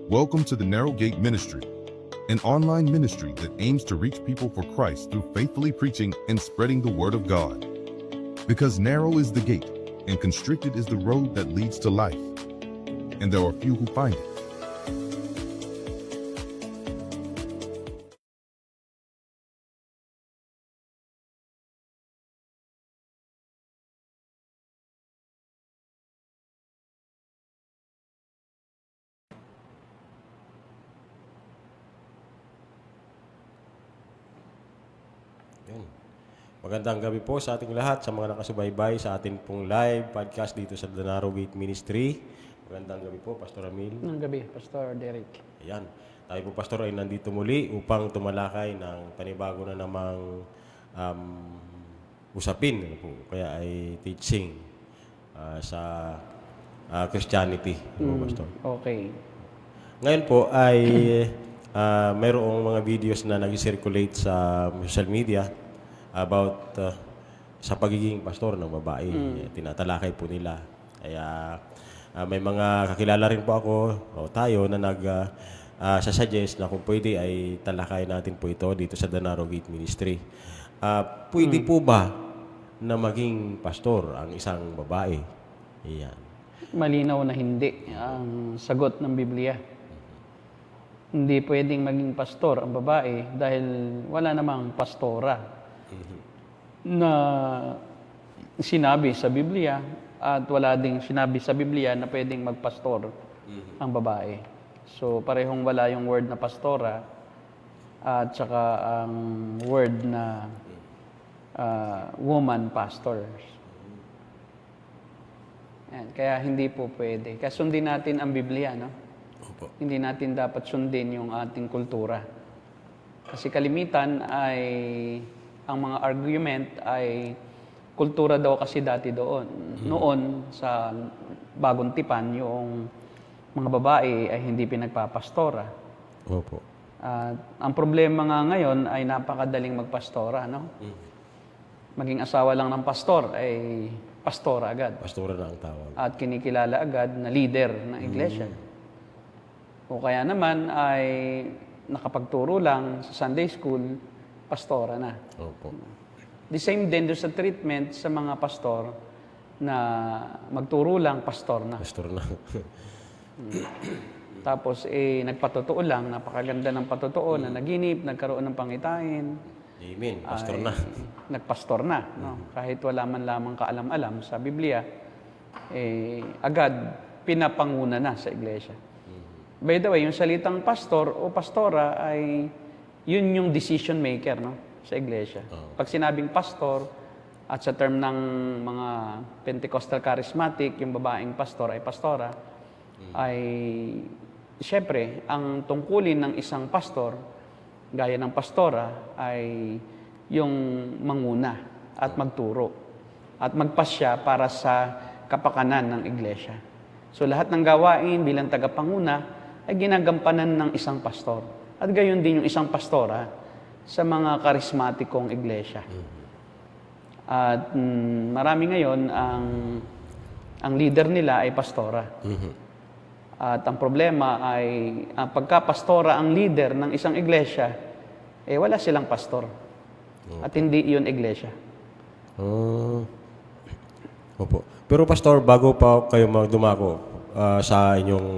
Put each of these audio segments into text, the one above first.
Welcome to the Narrow Gate Ministry, an online ministry that aims to reach people for Christ through faithfully preaching and spreading the Word of God. Because narrow is the gate, and constricted is the road that leads to life, and there are few who find it. Yun. Magandang gabi po sa ating lahat, sa mga nakasubaybay sa ating pong live podcast dito sa The Narrow Gate Ministry. Magandang gabi po, Pastor Amil. Ng gabi, Pastor Derek. Ayan. Tayo po, Pastor, ay nandito muli upang tumalakay ng panibago na namang usapin, ano po, kaya ay teaching sa Christianity, ano po, Pastor. Okay. Ngayon po ay mayroong mga videos na nag-circulate sa social media about sa pagiging pastor ng babae. Tinatalakay po nila. Kaya may mga kakilala rin po ako o tayo na nag-suggest na kung pwede ay talakay natin po ito dito sa The Narrow Gate Ministry. Pwede po ba na maging pastor ang isang babae? Iyan. Malinaw na hindi ang sagot ng Biblia. Hindi pwedeng maging pastor ang babae dahil wala namang pastora na sinabi sa Biblia at wala ding sinabi sa Biblia na pwedeng magpastor ang babae. So parehong wala yung word na pastora at saka ang word na woman pastors. Yan. Kaya hindi po pwede. Kaya sundin natin ang Biblia, no? Opo. Hindi natin dapat sundin yung ating kultura. Kasi kalimitan ay, ang mga argument ay, kultura daw kasi dati doon. Noon, sa bagong tipan, yung mga babae ay hindi pinagpapastora. Opo. At ang problema nga ngayon ay napakadaling magpastora, no? Maging asawa lang ng pastor ay pastora agad. Pastora na ang tawag. At kinikilala agad na leader ng iglesia. O kaya naman ay nakapagturo lang sa Sunday school, pastora na. Opo. The same din doon sa treatment sa mga pastor na magturo lang, pastor na. Pastor na. Tapos nagpatotoo lang, napakaganda ng patotoo na naginip, nagkaroon ng pangitain. Amen. Pastor na. Nagpastor na. No? Kahit wala man lamang kaalam-alam sa Biblia, agad pinapanguna na sa iglesia. By the way, yung salitang pastor o pastora ay yun yung decision maker, no, sa iglesia. Pag sinabing pastor at sa term ng mga Pentecostal charismatic, yung babaeng pastor ay pastora, ay siyempre, ang tungkulin ng isang pastor, gaya ng pastora, ay yung manguna at magturo at magpasya para sa kapakanan ng iglesia. So lahat ng gawain bilang tagapanguna ay ginagampanan ng isang pastor. At gayon din yung isang pastora sa mga karismatikong iglesia. At marami ngayon ang leader nila ay pastora. At ang problema ay pagka-pastora ang leader ng isang iglesia, wala silang pastor. At hindi iyon iglesia. Opo. Pero pastor, bago pa kayo dumako sa inyong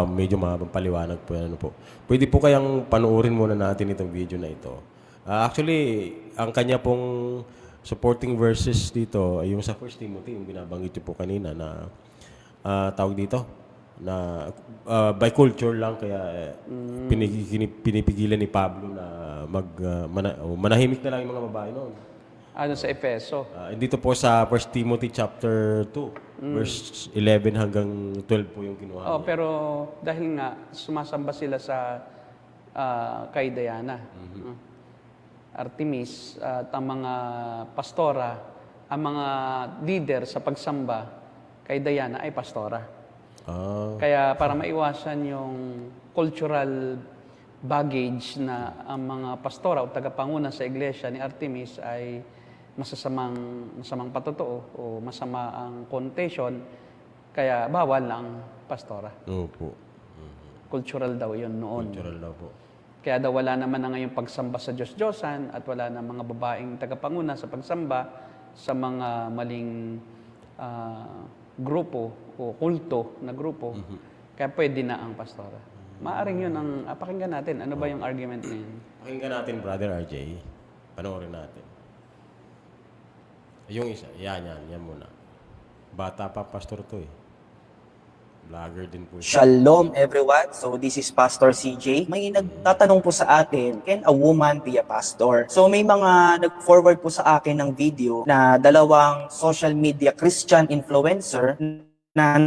medyo mahabang paliwanag po, ano po, pwede po kayang panuorin muna natin itong video na ito. Actually, ang kanya pong supporting verses dito ay yung sa 1 Timothy, yung binabanggit niyo po kanina na tawag dito, na by culture lang, kaya pinipigilan ni Pablo na manahimik na lang yung mga babae noon. Ano sa Efeso? Dito po sa 1 Timothy chapter 2, verse 11 hanggang 12 po yung kinuha. Pero dahil nga sumasamba sila sa kay Diana, Artemis, at ang mga pastora, ang mga leader sa pagsamba kay Diana ay pastora. Kaya para maiwasan yung cultural baggage na ang mga pastora o tagapanguna sa iglesia ni Artemis ay masamang patotoo o masama ang connotation, kaya bawal ang pastora. Opo. Cultural daw yun noon. Cultural daw po. Kaya daw wala naman na ngayong pagsamba sa Diyos-Diyosan at wala na mga babaeng tagapanguna sa pagsamba sa mga maling grupo o kulto na grupo. Kaya pwede na ang pastora. Maaring yun ang pakinggan natin. Ano ba yung argument na yun? Pakinggan natin, Brother RJ. Panoorin natin. Yung isa, yan muna. Bata pa, pastor to eh. Vlogger din po siya. Shalom everyone. So this is Pastor CJ. May nagtatanong po sa atin, can a woman be a pastor? So may mga nag-forward po sa akin ng video na dalawang social media Christian influencer na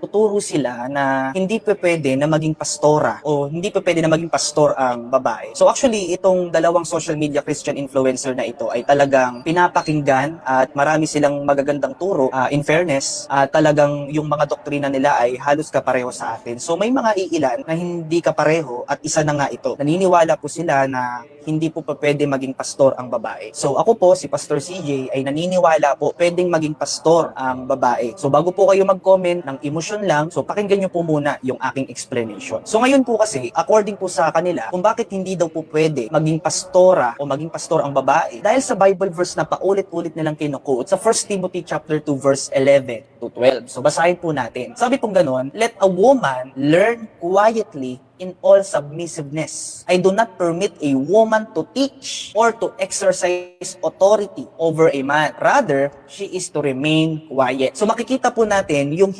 tuturo sila na hindi pwede na maging pastora o hindi pwede na maging pastor ang babae. So actually, itong dalawang social media Christian influencer na ito ay talagang pinapakinggan at marami silang magagandang turo. In fairness, talagang yung mga doktrina nila ay halos kapareho sa atin. So may mga iilan na hindi kapareho at isa na nga ito. Naniniwala po sila na hindi po pa pwede maging pastor ang babae. So ako po, si Pastor CJ, ay naniniwala po pwedeng maging pastor ang babae. So bago po kayo mag-comment ng emosyon lang, so pakinggan nyo po muna yung aking explanation. So ngayon po kasi, according po sa kanila, kung bakit hindi daw po pwede maging pastora o maging pastor ang babae, dahil sa Bible verse na paulit-ulit nilang kinuquote sa 1 Timothy chapter 2 verse 11 to 12. So basahin po natin. Sabi pong ganon, let a woman learn quietly in all submissiveness. I do not permit a woman to teach or to exercise authority over a man. Rather, she is to remain quiet. So makikita po natin yung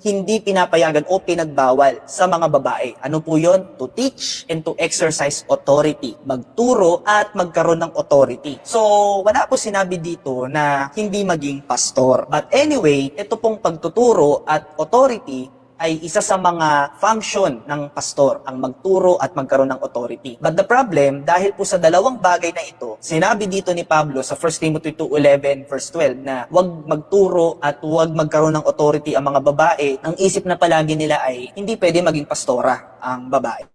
hindi pinapayagan o pinagbawal sa mga babae. Ano po yon? To teach and to exercise authority. Magturo at magkaroon ng authority. So wala po sinabi dito na hindi maging pastor. But anyway, ito pong pagtuturo at authority ay isa sa mga function ng pastor, ang magturo at magkaroon ng authority. But the problem, dahil po sa dalawang bagay na ito, sinabi dito ni Pablo sa 1 Timothy 2:11 verse 12 na huwag magturo at huwag magkaroon ng authority ang mga babae, ang isip na palagi nila ay hindi pwede maging pastora ang babae.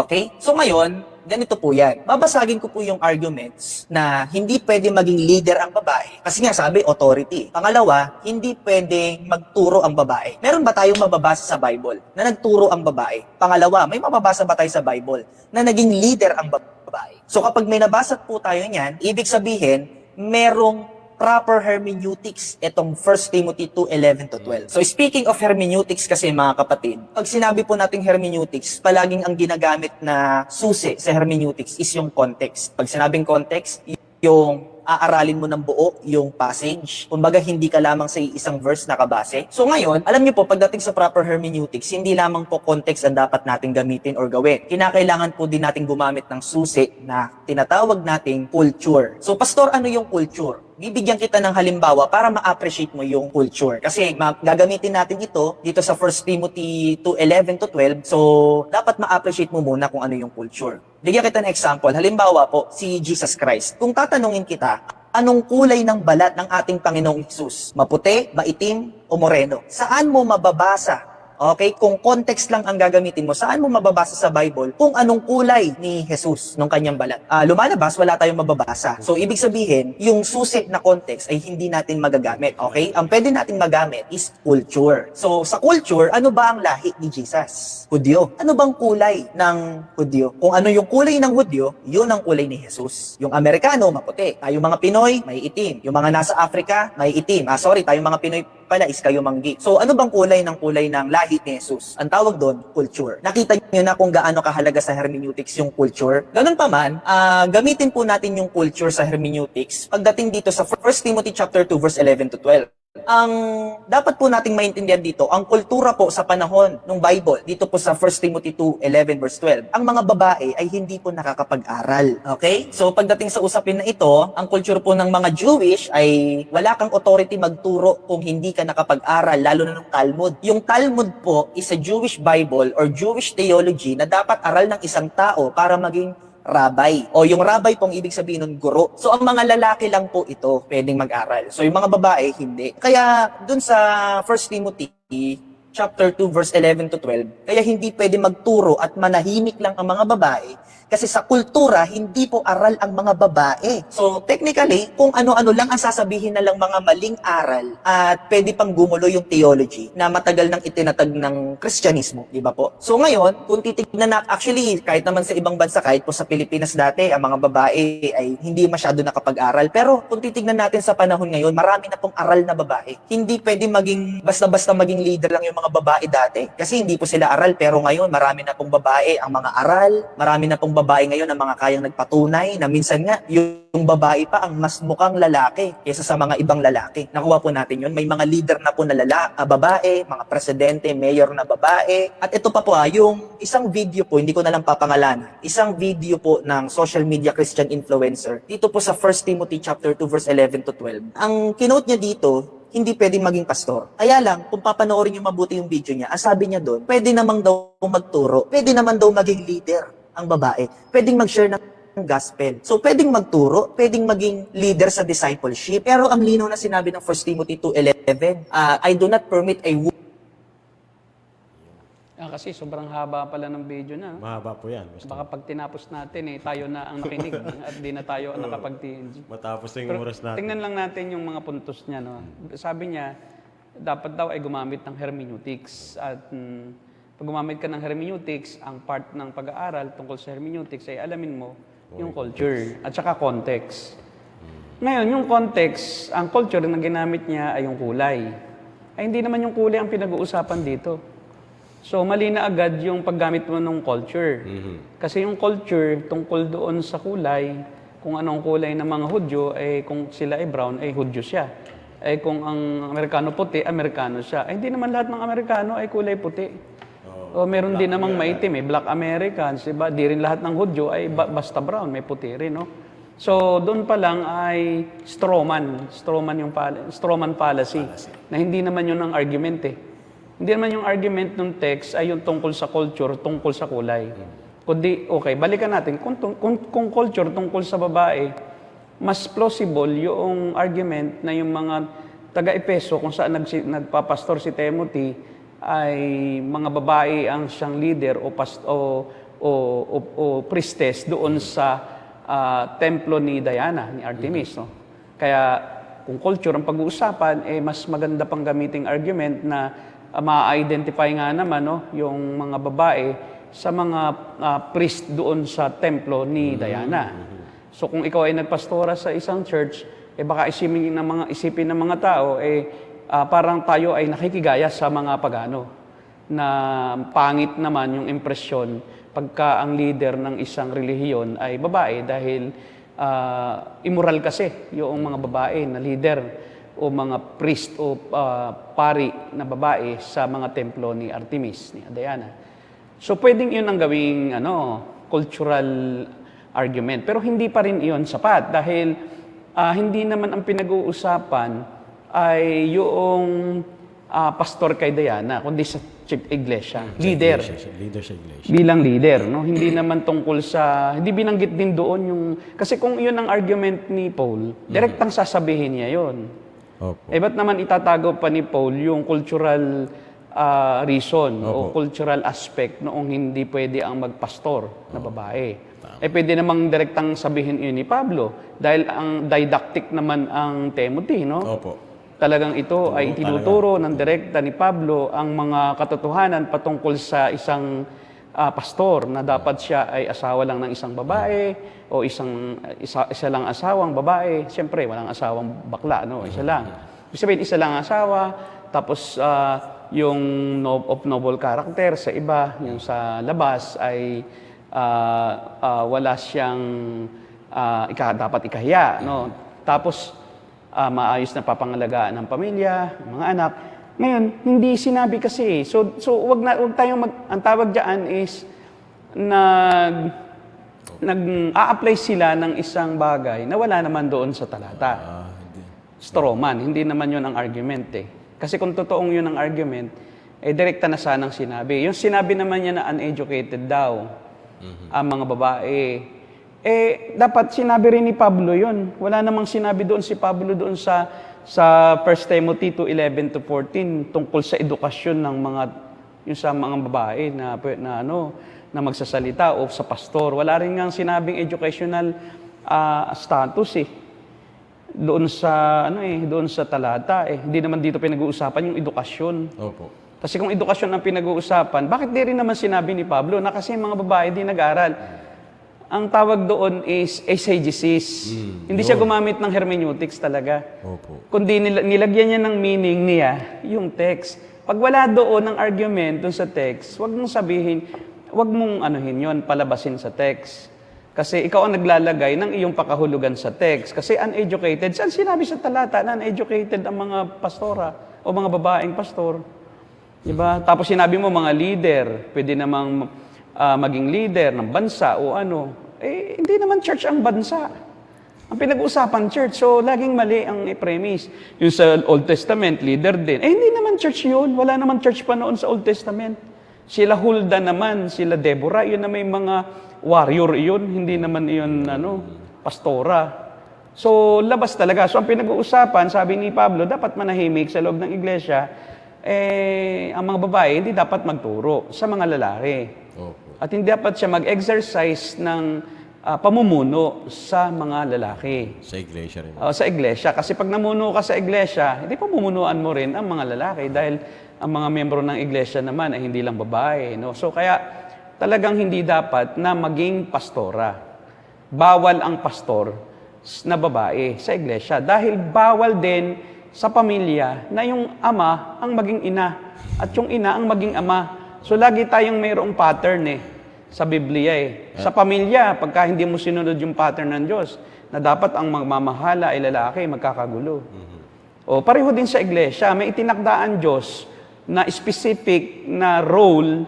Okay? So ngayon, ganito po yan. Babasagin ko po yung arguments na hindi pwede maging leader ang babae. Kasi nga sabi, authority. Pangalawa, hindi pwedeng magturo ang babae. Meron ba tayong mababasa sa Bible na nagturo ang babae? Pangalawa, may mababasa ba tayo sa Bible na naging leader ang babae? So kapag may nabasa po tayo niyan, ibig sabihin, merong proper hermeneutics itong 1 Timothy 2:11 to 12. So speaking of hermeneutics kasi mga kapatid, pag sinabi po nating hermeneutics, palaging ang ginagamit na susi sa hermeneutics is yung context. Pag sinabing context, yung aaralin mo ng buo yung passage. Kumbaga, hindi ka lamang sa isang verse nakabase. So ngayon, alam niyo po, pagdating sa proper hermeneutics, hindi lamang po context ang dapat nating gamitin or gawin. Kinakailangan po din nating gumamit ng susi na tinatawag nating culture. So pastor, ano yung culture? Bibigyan kita ng halimbawa para ma-appreciate mo yung culture. Kasi gagamitin natin ito dito sa 1 Timothy 2:11 to 12. So, dapat ma-appreciate mo muna kung ano yung culture. Bigyan kita ng example. Halimbawa po, si Jesus Christ. Kung tatanungin kita, anong kulay ng balat ng ating Panginoong Hesus? Maputi, maitim, o moreno? Saan mo mababasa? Okay, kung context lang ang gagamitin mo, saan mo mababasa sa Bible kung anong kulay ni Jesus nung kanyang balat? Lumalabas, wala tayong mababasa. So, ibig sabihin, yung susi na context ay hindi natin magagamit. Okay? Ang pwede natin magamit is culture. So, sa culture, ano ba ang lahi ni Jesus? Hudyo. Ano bang kulay ng Hudyo? Kung ano yung kulay ng Hudyo, yun ang kulay ni Jesus. Yung Amerikano, maputi. Tayong mga Pinoy, may itim. Yung mga nasa Africa, may itim. Tayong mga Pinoy pala is kayo manggi. So, ano bang kulay ng lahi ni Jesus? Ang tawag doon, culture. Nakita niyo na kung gaano kahalaga sa hermeneutics yung culture. Ganun pa man, gamitin po natin yung culture sa hermeneutics pagdating dito sa 1 Timothy chapter 2 verse 11 to 12. Ang dapat po nating maintindihan dito, ang kultura po sa panahon ng Bible, dito po sa 1 Timothy 2:11 verse 12, ang mga babae ay hindi po nakakapag-aral. Okay? So pagdating sa usapin na ito, ang culture po ng mga Jewish ay wala kang authority magturo kung hindi ka nakapag-aral, lalo na ng Talmud. Yung Talmud po is a Jewish Bible or Jewish theology na dapat aral ng isang tao para maging rabbi. O yung rabbi pong ibig sabihin nun, guro. So ang mga lalaki lang po ito pwedeng mag-aral. So yung mga babae, hindi. Kaya dun sa 1 Timothy chapter 2 verse 11 to 12, kaya hindi pwede magturo at manahimik lang ang mga babae Kasi sa kultura, hindi po aral ang mga babae. So, technically, kung ano-ano lang ang sasabihin na lang mga maling aral at pwede pang gumulo yung theology na matagal nang itinatag ng Kristyanismo, di ba po? So ngayon, kung titignan na, actually, kahit naman sa ibang bansa, kahit po sa Pilipinas dati, ang mga babae ay hindi masyado nakapag-aral. Pero kung titignan natin sa panahon ngayon, marami na pong aral na babae. Hindi pwede maging, basta-basta maging leader lang yung mga babae dati. Kasi hindi po sila aral, pero ngayon, marami na pong babae ang mga aral, marami na pong babae ngayon ang mga kayang nagpatunay na minsan nga, yung babae pa ang mas mukhang lalaki kaysa sa mga ibang lalaki. Nakuha po natin yun. May mga leader na po na babae, mga presidente, mayor na babae. At ito pa po yung isang video po, hindi ko na lang papangalanan. Isang video po ng social media Christian influencer. Dito po sa 1 Timothy chapter 2 verse 11 to 12. Ang kinote niya dito, hindi pwedeng maging pastor. Kaya lang, kung papanoorin niyo mabuti yung video niya, ang sabi niya doon, pwede naman daw magturo, pwede naman daw maging leader ang babae, pwedeng mag-share ng gospel. So, pwedeng magturo, pwedeng maging leader sa discipleship. Pero ang linaw na sinabi ng 1 Timothy 2:11, I do not permit a woman. Kasi sobrang haba pala ng video na. Mahaba po yan. Basta Baka pag tinapos natin, tayo na ang nakinig at di na tayo ang nakapag-TNG. matapos na yung oras natin. Tingnan lang natin yung mga puntos niya. No? Sabi niya, dapat daw ay gumamit ng hermeneutics. At pag gumamit ka ng hermeneutics, ang part ng pag-aaral tungkol sa hermeneutics ay alamin mo yung culture at saka context. Ngayon, yung context, ang culture na ginamit niya ay yung kulay. Ay hindi naman yung kulay ang pinag-uusapan dito. So, mali na agad yung paggamit mo ng culture. Kasi yung culture, tungkol doon sa kulay, kung anong kulay ng mga Hudyo, kung sila ay brown, Hudyo siya. Kung ang Amerikano puti, Amerikano siya. Hindi naman lahat ng Amerikano ay kulay puti. O meron din namang maitim, Black Americans, diba? Di rin lahat ng Hudyo ay basta brown, may puti rin, no? So, doon pa lang ay strawman fallacy, na hindi naman yun ang argument Hindi naman yung argument ng text ay yung tungkol sa culture, tungkol sa kulay. Kundi, okay, balikan natin. Kung culture tungkol sa babae, mas plausible yung argument na yung mga taga-Epeso, kung saan nagpapastor si Timothy, ay mga babae ang siyang leader o priestess doon sa templo ni Diana, ni Artemis. No? Kaya, kung culture ang pag-uusapan, mas maganda pang gamiting argument na ma-identify nga naman yung mga babae sa mga priest doon sa templo ni Diana. So kung ikaw ay nagpastora sa isang church, baka isipin ng mga tao, parang tayo ay nakikigaya sa mga pagano na pangit naman yung impresyon pagka ang leader ng isang relihiyon ay babae dahil immoral kasi yung mga babae na leader o mga priest o pari na babae sa mga templo ni Artemis, ni Diana. So pwedeng yun ang gawing cultural argument. Pero hindi pa rin iyon sapat dahil hindi naman ang pinag-uusapan ay yung pastor kay Diana, kundi sa chief iglesia, leader. Leader sa iglesia. Bilang leader, no? Hindi naman tungkol sa, hindi binanggit din doon yung, kasi kung iyon ang argument ni Paul, direktang sasabihin niya yon. Opo. Ba't naman itatago pa ni Paul yung cultural reason o cultural aspect noong hindi pwede ang magpastor na babae? Pwede namang direktang sabihin yun ni Pablo dahil ang didactic naman ang Timothy, no? Opo. Talagang ito ay tinuturo ng direkta ni Pablo ang mga katotohanan patungkol sa isang pastor na dapat siya ay asawa lang ng isang babae o isa lang asawang babae. Siyempre, walang asawang bakla, no? Isa lang. Ibig sabihin, isa lang asawa, tapos yung of noble character sa iba, yung sa labas ay wala siyang dapat ikahiya, no? Tapos maayos na papangalagaan ng pamilya, ng mga anak. Ngayon, hindi sinabi kasi. So wag tayong ang tawag diyan is nag-a-apply sila ng isang bagay na wala naman doon sa talata. Strawman, hindi naman 'yun ang argument Kasi kung totoong 'yun ang argument, direkta na sanang sinabi. Yung sinabi naman niya na uneducated daw ang mga babae. Dapat sinabi rin ni Pablo 'yun. Wala namang sinabi doon si Pablo doon sa 1 Timothy 2:11 to 14 tungkol sa edukasyon ng mga yung sa mga babae na na magsasalita o sa pastor. Wala rin nga sinabing educational status eh. Doon sa talata eh. Hindi naman dito pinag-uusapan yung edukasyon. Opo. Kasi kung edukasyon ang pinag-uusapan, bakit di rin naman sinabi ni Pablo na kasi mga babae di nag-aral? Ang tawag doon is eisegesis. Hindi siya gumamit ng hermeneutics talaga. Opo. Kundi nilagyan niya ng meaning niya yung text. Pag wala doon ng argument doon sa text, wag mong sabihin, wag mong anuhin yon, palabasin sa text. Kasi ikaw ang naglalagay ng iyong pakahulugan sa text. Kasi uneducated, saan sinabi sa talata na uneducated ang mga pastora o mga babaeng pastor? Diba? Tapos sinabi mo mga leader, pwede namang maging leader ng bansa o ano. Eh, hindi naman church ang bansa. Ang pinag-uusapan church. So, laging mali ang premise. Yung sa Old Testament, leader din. Eh, hindi naman church yun. Wala naman church pa noon sa Old Testament. Sila Hulda naman, sila Deborah, yun na may mga warrior yun. Hindi naman yun, pastora. So, labas talaga. So, ang pinag-uusapan, sabi ni Pablo, dapat manahimik sa loob ng iglesia. Ang mga babae, hindi dapat magturo sa mga lalaki. Opo. At hindi dapat siya mag-exercise ng pamumuno sa mga lalaki. Sa iglesia rin. Sa iglesia. Kasi pag namuno ka sa iglesia, hindi pamumunuan mo rin ang mga lalaki dahil ang mga membro ng iglesia naman ay hindi lang babae. No? So kaya talagang hindi dapat na maging pastora. Bawal ang pastor na babae sa iglesia. Dahil bawal din sa pamilya na yung ama ang maging ina at yung ina ang maging ama. So lagi tayong mayroong pattern sa Biblia Sa pamilya, pagka hindi mo sinunod yung pattern ng Diyos, na dapat ang magmamahala ay lalaki, magkakagulo. O pareho din sa iglesia, may itinakdaan Diyos na specific na role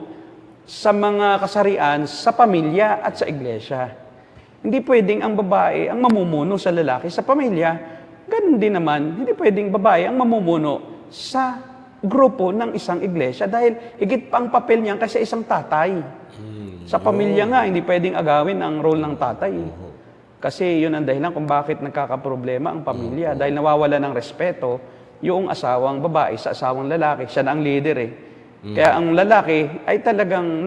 sa mga kasarian sa pamilya at sa iglesia. Hindi pwedeng ang babae ang mamumuno sa lalaki sa pamilya. Ganun din naman, hindi pwedeng babae ang mamumuno sa grupo ng isang iglesia dahil higit pa ang papel niya kasi isang tatay. Sa pamilya nga, hindi pwedeng agawin ang role ng tatay. Kasi yun ang dahilan kung bakit nagkakaproblema ang pamilya. Dahil nawawala ng respeto yung asawang babae sa asawang lalaki. Siya na ang leader Kaya ang lalaki ay talagang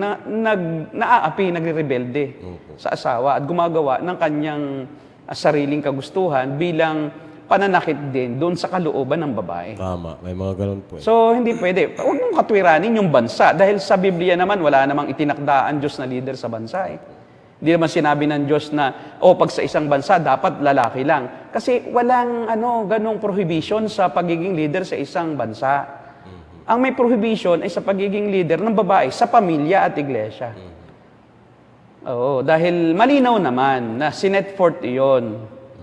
naaapi, nagre-rebelde sa asawa at gumagawa ng kanyang sariling kagustuhan bilang pananakit din doon sa kalooban ng babae. Tama, may mga ganun po. So, hindi pwede. Huwag mong katwiranin yung bansa dahil sa Biblia naman, wala namang itinakdaan Diyos na leader sa bansa Hindi naman sinabi ng Diyos na, pag sa isang bansa, dapat lalaki lang. Kasi walang ganong prohibition sa pagiging leader sa isang bansa. Ang may prohibition ay sa pagiging leader ng babae sa pamilya at iglesia. Dahil malinaw naman na sinet forth iyon.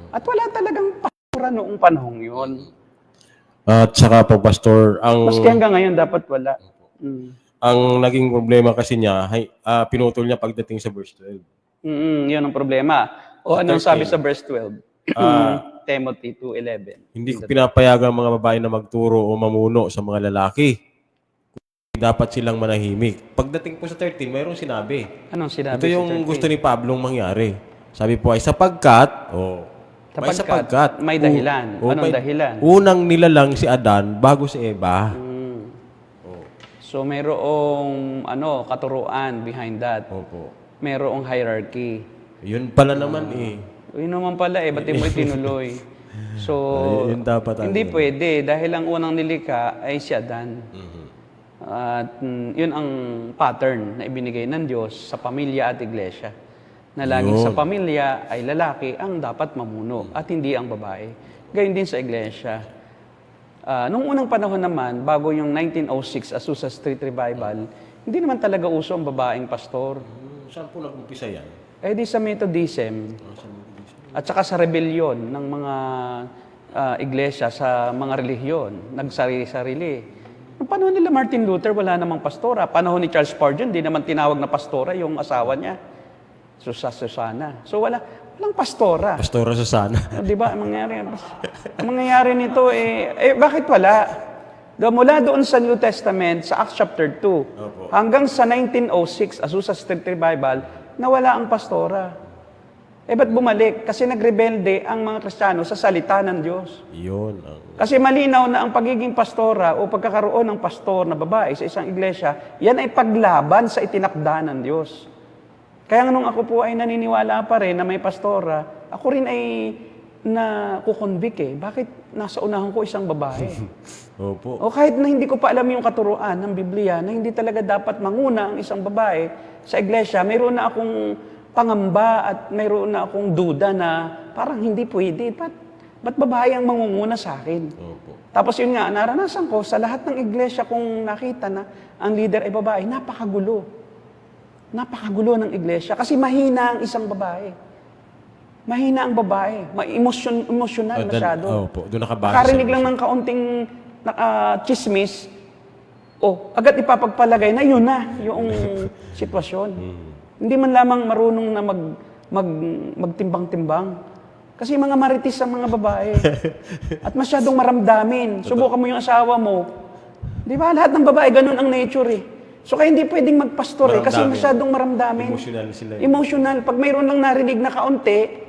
At wala talagang noong panahong yun. At saka po, Pastor, Maski hanggang ngayon, dapat wala. ang naging problema kasi niya, pinutol niya pagdating sa verse 12. Yun ang problema. O anong sabi sa verse 12? Timothy 2:11. Hindi ko pinapayagan ang mga babae na magturo o mamuno sa mga lalaki. Dapat silang manahimik. Pagdating po sa 13, mayroong sinabi. Anong sinabi Ito sa yung 13? gusto ni Pablong mangyari. Sabi po ay sapagkat, May dahilan. Anong dahilan? Unang nilalang si Adan bago si Eva. So mayroong katuruan behind that. Opo. Mayroong hierarchy. Yun pala naman Yun naman pala ba't mo tinuloy? So, Yun dapat hindi pwede dahil ang unang nilikha ay si Adan. At yun ang pattern na ibinigay ng Diyos sa pamilya at iglesia. Na laging sa pamilya ay lalaki ang dapat mamuno at hindi ang babae. Gayon din sa iglesia. Nung unang panahon naman, bago yung 1906 Azusa Street Revival, hindi naman talaga uso ang babaeng pastor. Saan po nag-umpisa yan? Di sa Methodism at saka sa rebellion ng mga iglesia sa mga relihiyon, nagsarili-sarili. Noong panahon nila Martin Luther, wala namang pastora. Panahon ni Charles Spurgeon, di naman tinawag na pastora yung asawa niya. Susana. So walang pastora. Pastora Susana. Di ba? Ang mangyayari nito bakit wala? Mula doon sa New Testament, sa Acts chapter 2, hanggang sa 1906, Azusa Street Revival, nawala ang pastora. Ba't bumalik? Kasi nagrebelde ang mga Kristiyano sa salita ng Diyos. Yun. Kasi malinaw na ang pagiging pastora o pagkakaroon ng pastor na babae sa isang iglesia, yan ay paglaban sa itinakda ng Diyos. Kaya nung ako po ay naniniwala pa rin na may pastora, ako rin ay nakukonvict Bakit nasa unahan ko isang babae? Opo. O kahit na hindi ko pa alam yung katuruan ng Biblia na hindi talaga dapat manguna ang isang babae sa iglesia, mayroon na akong pangamba at mayroon na akong duda na parang hindi pwede. Ba't babae ang mangunguna sa akin? Opo. Tapos yun nga, naranasan ko sa lahat ng iglesia kung nakita na ang leader ay babae, napakagulo. Napakagulo ng iglesia kasi mahina ang isang babae. Mahina ang babae. Emosyonal masyado. Opo, doon nakabase. Nakarinig lang ng kaunting chismis, agad ipapagpalagay na yun na yung sitwasyon. Hindi man lamang marunong na magtimbang-timbang. Kasi mga maritis ang mga babae. At masyadong maramdamin. Subukan mo yung asawa mo. Di ba? Lahat ng babae, ganun ang nature So kaya hindi pwedeng magpastor kasi Maramdamin. masyadong maramdamin. Emotional sila. Emotional. Pag mayroon lang narinig na kaunti,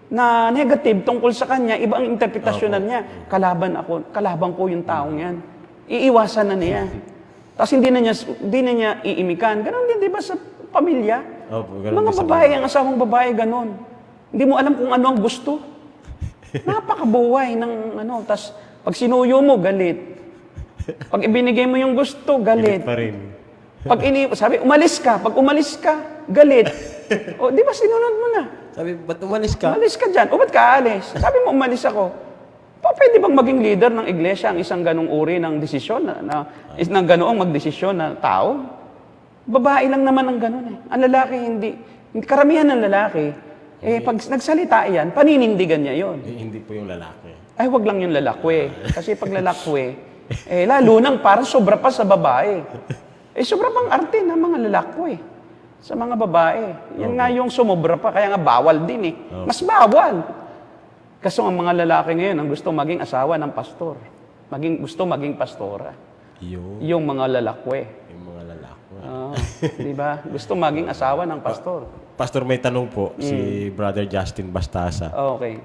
na negative tungkol sa kanya, iba ang interpretasyonan niya. Kalaban ko yung taong yan. Iiwasan na niya. Tapos hindi na niya iimikan. Ganon din, di ba, sa pamilya? Opo, ganun Mga din sa babae, ang asawang babae, ganon. Hindi mo alam kung ano ang gusto. Napakabuhay ng Tapos pag sinuyo mo, galit. Pag ibinigay mo yung gusto, galit. Pa rin. Sabi, umalis ka. Pag umalis ka, galit. O, di ba sinunod mo na? Sabi, ba't umalis ka? Umalis ka dyan. O, ba't ka alis? Sabi mo, umalis ako. Pwede bang maging leader ng iglesia ang isang ganong uri ng desisyon, ng ganoong magdesisyon na tao? Babae lang naman ang ganon Ang lalaki, hindi. Karamihan ng lalaki, pag nagsalita yan, paninindigan niya yon. Hindi po yung lalaki. Ay, wag lang yung lalakwe. Kasi pag lalakwe, lalo nang parang sobra pa sa babae. Sobra pang arte ng mga lalakwe sa mga babae. Yan nga yung sumobra pa, kaya nga bawal din Mas bawal. Kasi ang mga lalaki ngayon, ang gusto maging asawa ng pastor. Gusto maging pastora. Yung mga lalakwe. Yung mga lalaki. Di ba? Gusto maging asawa ng pastor. Pastor, may tanong po si Brother Justin Bastasa. Okay.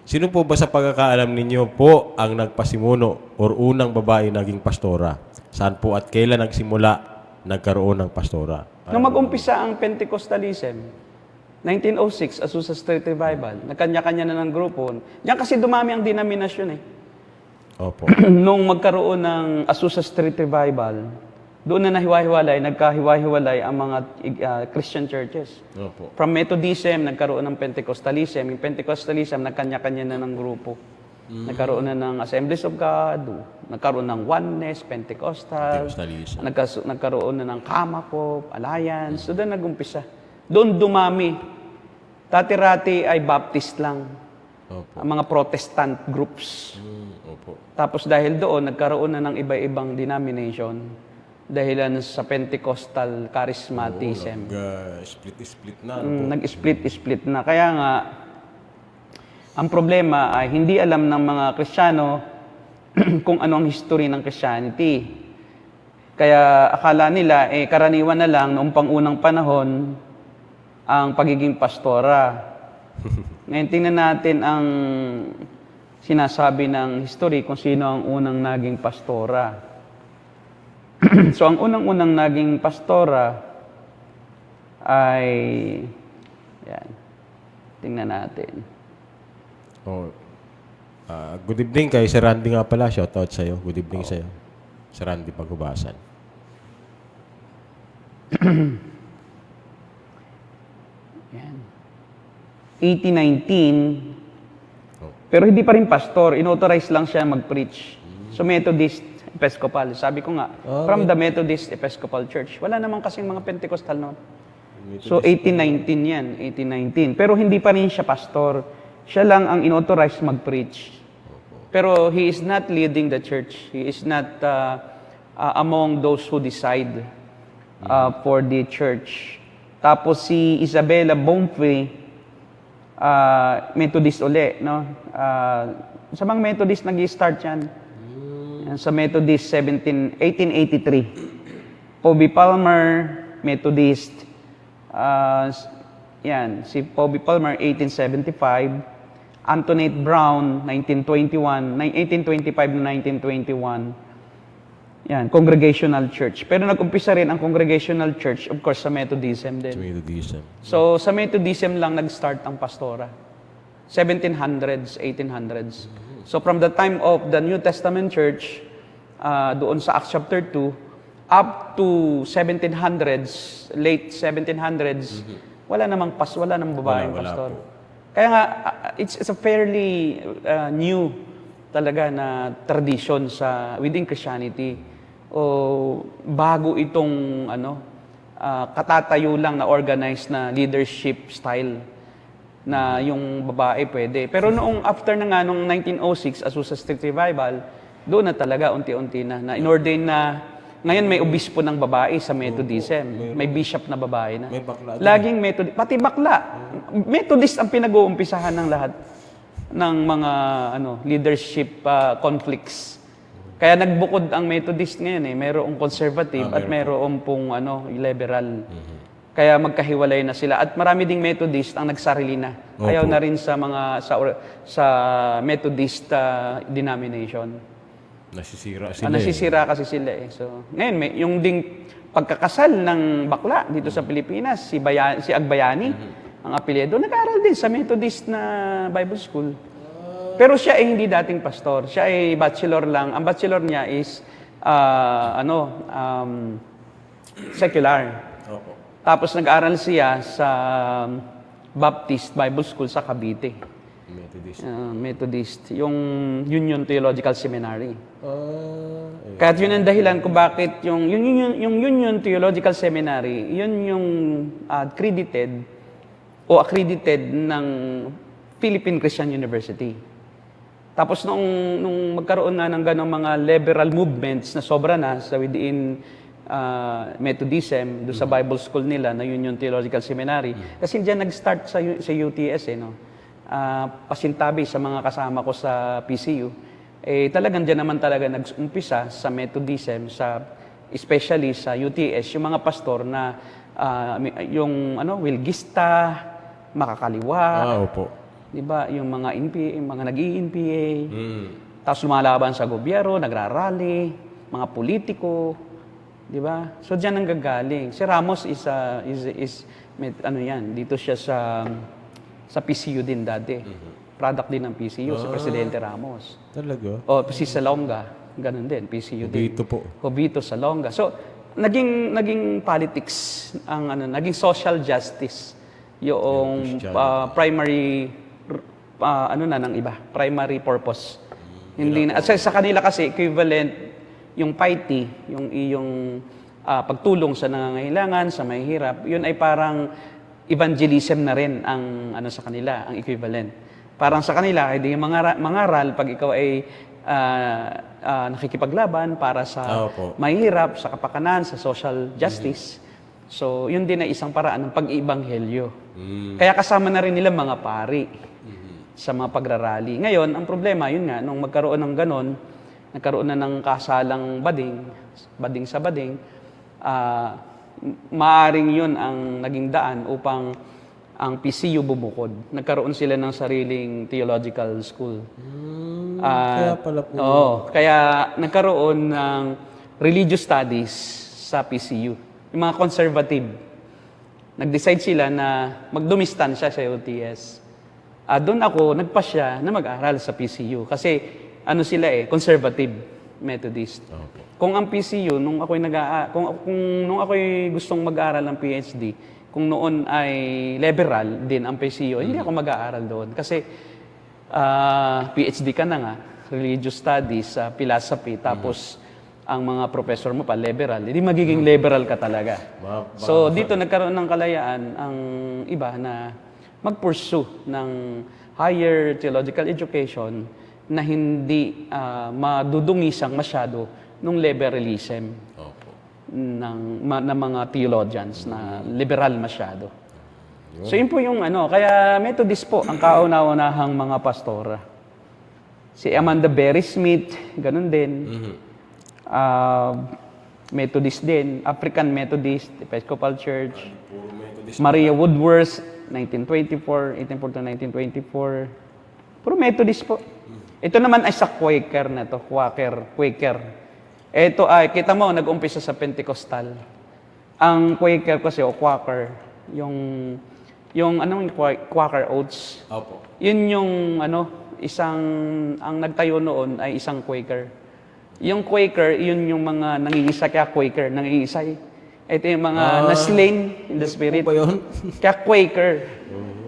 Sino po ba sa pagkakaalam ninyo po ang nagpasimuno or unang babae naging pastora? Saan po at kailan nagsimula nagkaroon ng pastora? Nung mag-umpisa ang Pentecostalism, 1906, Azusa Street Revival, nagkanya-kanya na ng grupo. Diyan kasi dumami ang denominasyon Opo. Nung magkaroon ng Azusa Street Revival, doon na nagkahiwa-hiwalay ang mga Christian churches. Opo. From Methodism, nagkaroon ng Pentecostalism. Yung Pentecostalism, nagkanya-kanya na ng grupo. Nagkaroon na ng Assemblies of God, nagkaroon ng Oneness, Pentecostal, Pentecostalism. nagkaroon na ng Kamakop, Alliance. So doon nag-umpisa. Doon dumami. Dati-rati ay Baptist lang. Opo. Ang mga Protestant groups. Opo. Tapos dahil doon, nagkaroon na ng iba-ibang denomination dahilan sa Pentecostal charismatism. Split na. Nag-split na. Kaya nga, ang problema ay hindi alam ng mga Kristiyano kung ano ang history ng Christianity. Kaya akala nila, karaniwan na lang noong pangunang panahon ang pagiging pastora. Ngayon, tingnan natin ang sinasabi ng history kung sino ang unang naging pastora. So, ang unang-unang naging pastora ay, yan, tingnan natin. Good evening kay Sir Randy nga pala. Shoutout sa'yo. Good evening sa'yo. Sir Randy Paghubasan. Yan. 1819, pero hindi pa rin pastor. Inauthorize lang siya mag-preach. So, Methodist Episcopal. Sabi ko nga, from the Methodist Episcopal Church. Wala naman kasing mga Pentecostal noon. So, 1819 yan. 1819. Pero hindi pa rin siya pastor. Siya lang ang inauthorize mag-preach. Pero he is not leading the church. He is not among those who decide for the church. Tapos si Isabella Bonfrey, Methodist uli. No? Sa mga Methodist nag-start yan. Sa Methodist 1883. Pobby Palmer, Methodist. Yan, si Pobby Palmer 1875. Antoinette Brown 1825 to 1921. Yan, Congregational Church. Pero nag-umpisa rin ang Congregational Church, of course, sa Methodism din. Sa Methodism. So, sa Methodism lang nag-start ang pastora. 1700s, 1800s. So, from the time of the New Testament Church, doon sa Acts chapter 2, up to 1700s, late 1700s, wala namang babaeng Wala pastor. po. Kaya nga, it's a fairly new talaga na tradition within Christianity. O bago itong katatayo lang na organized na leadership style na yung babae pwede. Pero noong after na nga, noong 1906, Azusa Street Revival, doon na talaga unti-unti na inordain na, ngayon may obispo ng babae sa Methodism. May bishop na babae na. May bakla din. Laging Methodist, pati bakla. Methodist ang pinag-uumpisahan ng lahat ng mga leadership conflicts. Kaya nagbukod ang Methodist ngayon mayroong conservative at mayroong pong liberal. Kaya magkahiwalay na sila at marami ding Methodist ang nagsarili na. Ayaw na rin sa mga sa Methodist denomination. Nasisira sila. Nasisira kasi sila So, ngayon yung ding pagkakasal ng bakla dito sa Pilipinas, si Agbayani, ang apelyido, nag-aaral din sa Methodist na Bible School. Pero siya ay hindi dating pastor. Siya ay bachelor lang. Ang bachelor niya is secular. Opo. Tapos nag-aaral siya sa Baptist Bible School sa Cavite. Methodist. Methodist. Yung Union Theological Seminary. Kaya yun ang dahilan kung bakit yung Union Theological Seminary, yun yung accredited ng Philippine Christian University. Tapos nung magkaroon na ng ganong mga liberal movements na sobra na sa within Methodism, do sa Bible School nila na Union Theological Seminary. Kasi diyan nag-start sa UTS pasintabi sa mga kasama ko sa PCU. Talagang diyan naman talaga nag-umpisa sa Methodism, especially sa UTS, yung mga pastor na Wilgista, makakaliwa. Opo. 'Di ba? Yung mga NPA, mga nag-i-NPA. Tapos lumalaban sa gobyerno, nagrarally, mga politiko. Di ba? So diyan ang gagaling. Si Ramos is dito siya sa PCU din dati. Product din ng PCU si Presidente Ramos. Talaga? O si Salonga, ganun din, PCU din. Cubito po. Cubito, Salonga. So naging politics naging social justice yung primary ng iba, primary purpose. Hindi na, sa kanila kasi equivalent yung piety, yung iyong pagtulong sa nangangailangan, sa mahihirap, yun ay parang evangelism na rin ang sa kanila, ang equivalent. Parang sa kanila, hindi mangaral pag ikaw ay nakikipaglaban para sa mahihirap, sa kapakanan, sa social justice. So, yun din ay isang paraan ng pag-ibanghelyo. Kaya kasama na rin nila mga pari sa mga pagrarally. Ngayon, ang problema, yun nga, nung magkaroon ng ganon, nagkaroon na ng kasalang bading sa bading, maaring yun ang naging daan upang ang PCU bumukod. Nagkaroon sila ng sariling theological school. Kaya pala po. Kaya nagkaroon ng religious studies sa PCU. Yung mga conservative, nag-decide sila na magdumistansya sa UTS. Doon ako, nagpasya na mag-aral sa PCU. Kasi sila conservative Methodist. Kung ang PCU, nung ako'y gustong mag-aaral ng PhD, kung noon ay liberal din ang PCU, hindi ako mag-aaral doon. Kasi PhD ka na nga, religious studies, philosophy, tapos ang mga professor mo pa liberal, hindi magiging liberal ka talaga. So dito nagkaroon ng kalayaan ang iba na mag-pursue ng higher theological education na hindi madudungisang masyado nung liberalism ng mga theologians na liberal masyado. So yun po yung kaya Methodist po ang kauna-unahang mga pastora. Si Amanda Berry Smith, ganun din. Methodist din, African Methodist, Episcopal Church. Maria Woodworth, 1844 to 1924. Puro Methodist po. Ito naman ay sa Quaker na to, Quaker. Ito ay, kita mo, nag-umpisa sa Pentecostal. Ang Quaker kasi, o Quaker, yung anong Quaker Oats, Opo. yun yung ang nagtayo noon ay isang Quaker. Yung Quaker, yun yung mga nangingisay, kaya Quaker, nangingisay. Ito yung mga na-slain in the spirit. Ano ba yun? Kaya Quaker.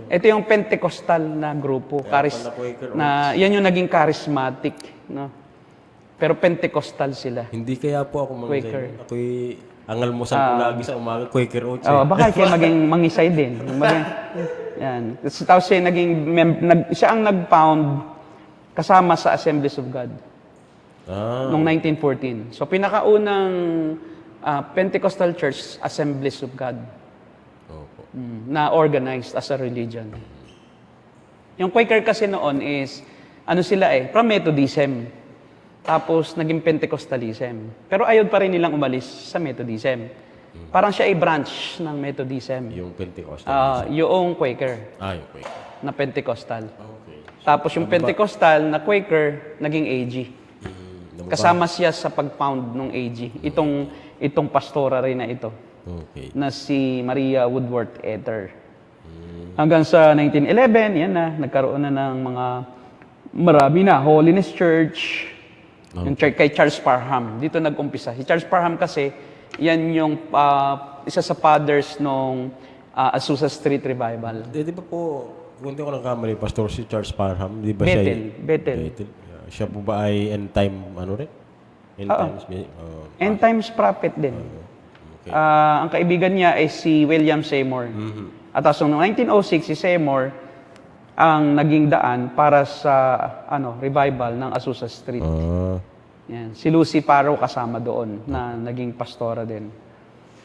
Ito yung Pentecostal na grupo. pala Quaker Yan yung naging charismatic. No? Pero Pentecostal sila. Hindi kaya po ako mangisay. Quaker. Ako'y angalmusal ko lagi sa umaga, Quaker Oats. Oh, baka kayo maging mangisay din. Yan. Tapos siya ang nag-found kasama sa Assemblies of God noong 1914. So pinakaunang Pentecostal Church, Assemblies of God, Opo. na organized as a religion. Yung Quaker kasi noon is, sila from Methodism. Tapos naging Pentecostalism. Pero ayaw pa rin nilang umalis sa Methodism. Parang siya ay branch ng Methodism. Yung Pentecostal. Yung Quaker Yung Quaker. na Pentecostal. Okay. Tapos yung Pentecostal na Quaker, naging AG. Kasama siya sa pag-found ng AG. Itong pastora rin na ito, Okay. na si Maria Woodworth Ether. Hanggang sa 1911, yan na, nagkaroon na ng mga marami na, Holiness Church, yung church kay Charles Parham. Dito nag-umpisa. Si Charles Parham kasi, yan yung isa sa fathers nung Azusa Street Revival. Di ba po, kung di ko lang kamali, Pastor, si Charles Parham, di ba siya? Bethel. Siya po ba ay end time, rin? End times? End times prophet din. Okay. Ang kaibigan niya ay si William Seymour. At tapos noong 1906, si Seymour ang naging daan para sa revival ng Azusa Street. Yan. Si Lucy Farrow kasama doon na naging pastora din.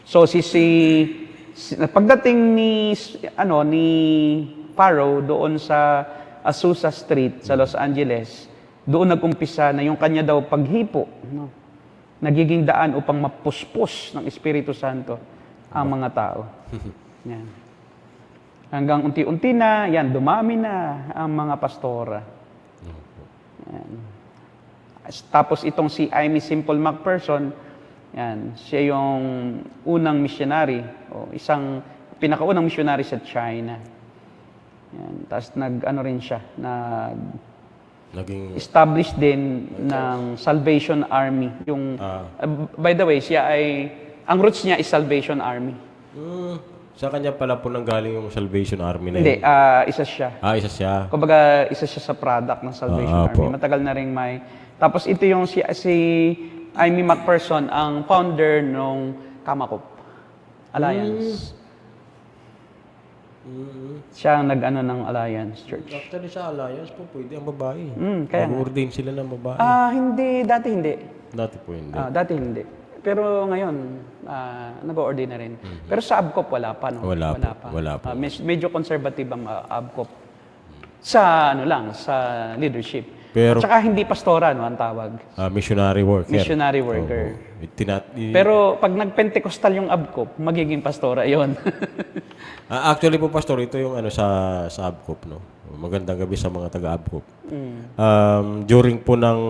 So pagdating ni Farrow doon sa Azusa Street sa Los Angeles, doon nag-umpisa na yung kanya daw paghipo, nagiging daan upang mapuspos ng Espiritu Santo ang mga tao. Yan. Hanggang unti-unti na, dumami na ang mga pastora. Yan. Tapos itong si Aimee Semple McPherson, siya yung unang missionary, pinakaunang missionary sa China. Yan. Tapos rin siya, Naging establish din ng Salvation Army. By the way, ang roots niya is Salvation Army. sa kanya pala po nanggaling yung Salvation Army na Hindi, yun. isa siya. Isa siya. Kumbaga, isa siya sa product ng Salvation Army. po. Matagal na rin may... Tapos ito yung si Aimee McPherson, ang founder ng Kamakop Alliance. Siya ang nag-ano ng Alliance Church. Actually sa Alliance po, pwede ang babae. Kaya nga. Mag-ordain sila ng babae. Hindi, dati hindi. Dati po hindi. Dati hindi. Pero ngayon, nag-ordain na rin. Pero sa ABCOP, wala pa. No? Wala pa. Medyo conservative ang ABCOP. Sa sa leadership. Pero- At saka hindi pastora, ang tawag. Missionary worker. Missionary worker. Oo. Pero pag nag-Pentecostal yung ABCOP, magiging pastora yon. Actually po, Pastor, ito yung sa ABCOP, no? Magandang gabi sa mga taga-ABCOP. During po ng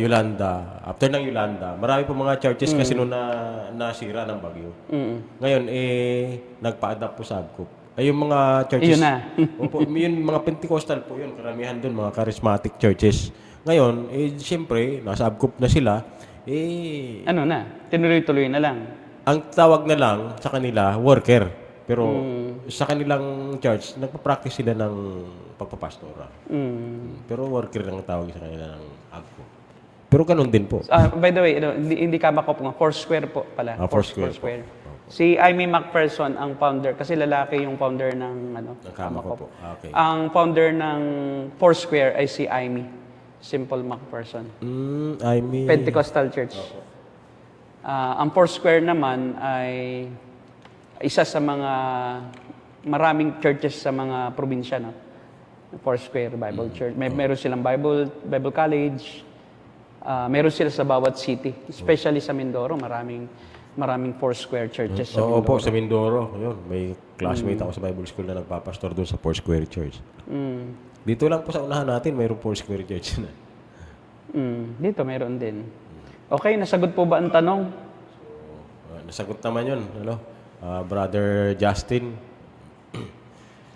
Yolanda, after ng Yolanda, marami po mga churches kasi noon na nasira ng bagyo. Ngayon, nagpa-adapt po sa ABCOP. Ay, yung mga churches... Yun na. Opo, yung mga Pentecostal po yun, karamihan doon, mga charismatic churches. Ngayon, siyempre, nasa ABCOP na sila, Tinuloy-tuloy na lang. ang tawag na lang sa kanila, worker. Pero sa kanilang church, nagpa-practice sila ng pagpapastora. Pero worker lang ang tawag sa kanila ng ABCOP. Pero ganun din po. By the way, hindi Kamakop nga, Foursquare po pala. Foursquare. Si Aimee McPherson ang founder, kasi lalaki yung founder ng Kamakop po. Okay. Ang founder ng Foursquare ay si Aimee Semple McPherson. Aimee. Pentecostal Church. Ang Foursquare naman ay isa sa mga maraming churches sa mga probinsya, no? Foursquare Bible Church. Meron silang Bible College. Meron sila sa bawat city, especially sa Mindoro, maraming Foursquare churches sa Oo Mindoro. po, sa Mindoro. Yun, may classmate ako sa Bible School na nagpapastor doon sa Foursquare Church. Dito lang po sa unahan natin, mayroong Foursquare Church na. Dito meron din. Okay, nasagot po ba ang tanong? Nasagot naman yun, ano? Brother Justin.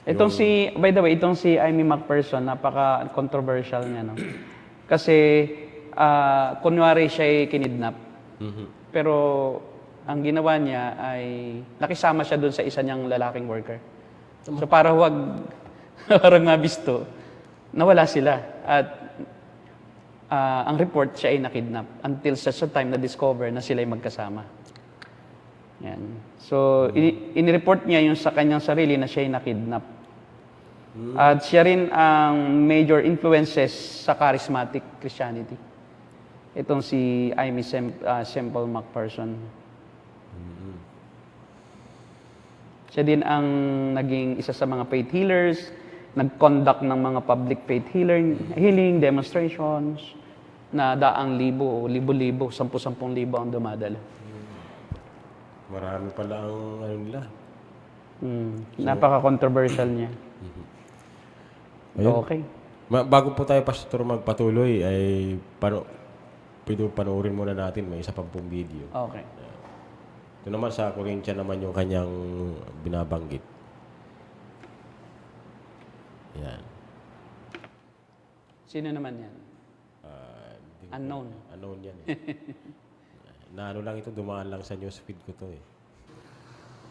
By the way, itong si Amy McPherson, napaka-controversial niya, no? Kasi, kunwari siya ay kinidnap. Pero, ang ginawa niya ay, nakisama siya doon sa isa niyang lalaking worker. So, para parang mabisto, nawala sila. At, ang report, siya ay nakidnap. Until sa time na-discover na sila ay magkasama. Yan. So, inireport niya yung sa kanyang sarili na siya ay nakidnap. At siya rin ang major influences sa charismatic Christianity. Itong si Amy Semple McPherson. Siya din ang naging isa sa mga faith healers, nag-conduct ng mga public faith healing demonstrations na daang libo, libo-libo, 10,000 ang dumadala. Marami pala ang ano nila. Napaka-controversial niya. Ayun. Okay. Bago po tayo, Pastor, magpatuloy, ay panoorin muna natin. May isa pang pong video. Okay. Ito naman sa Corinthian naman yung kanyang binabanggit. Yan. Sino naman yan? Unknown. Unknown yan eh. Na ano lang ito, dumaan lang sa newsfeed ko to eh.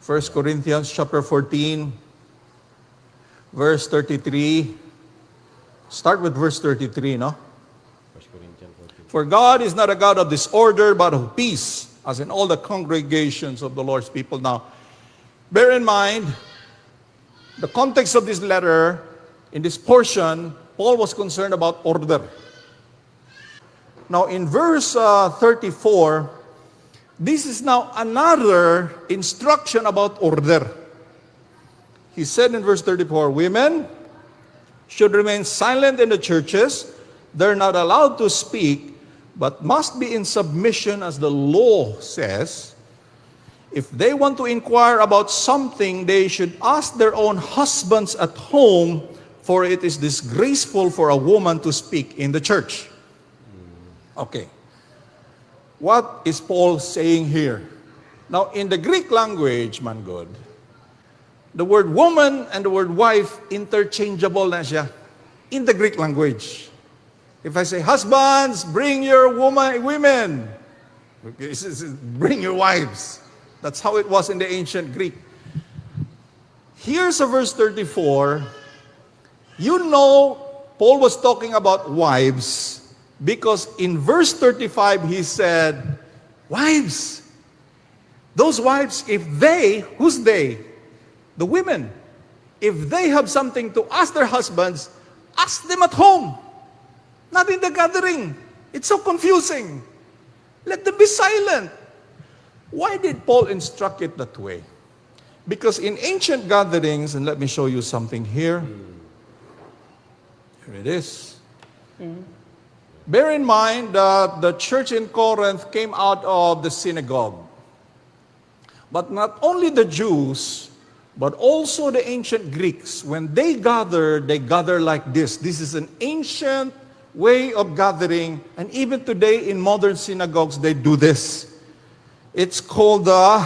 1 Corinthians chapter 14, verse 33. Start with verse 33, no? 1 Corinthians 14. For God is not a God of disorder, but of peace, as in all the congregations of the Lord's people. Now, bear in mind, the context of this letter, in this portion, Paul was concerned about order. Now, in verse 34, this is now another instruction about order. He said in verse 34, women should remain silent in the churches. They're not allowed to speak, but must be in submission as the law says. If they want to inquire about something, they should ask their own husbands at home, for it is disgraceful for a woman to speak in the church. Okay. What is Paul saying here? Now, in the Greek language, man good, the word woman and the word wife, interchangeable na siya. In the Greek language. If I say, husbands, bring your women. Okay, bring your wives. That's how it was in the ancient Greek. Here's a verse 34. You know, Paul was talking about wives, because in verse 35, he said, wives, those wives, if they, who's they? The women. If they have something to ask their husbands, ask them at home, not in the gathering. It's so confusing. Let them be silent. Why did Paul instruct it that way? Because in ancient gatherings, and let me show you something here. Here it is. Bear in mind that the church in Corinth came out of the synagogue. But not only the Jews, but also the ancient Greeks, when they gather like this. This is an ancient way of gathering, and even today in modern synagogues, they do this. It's called the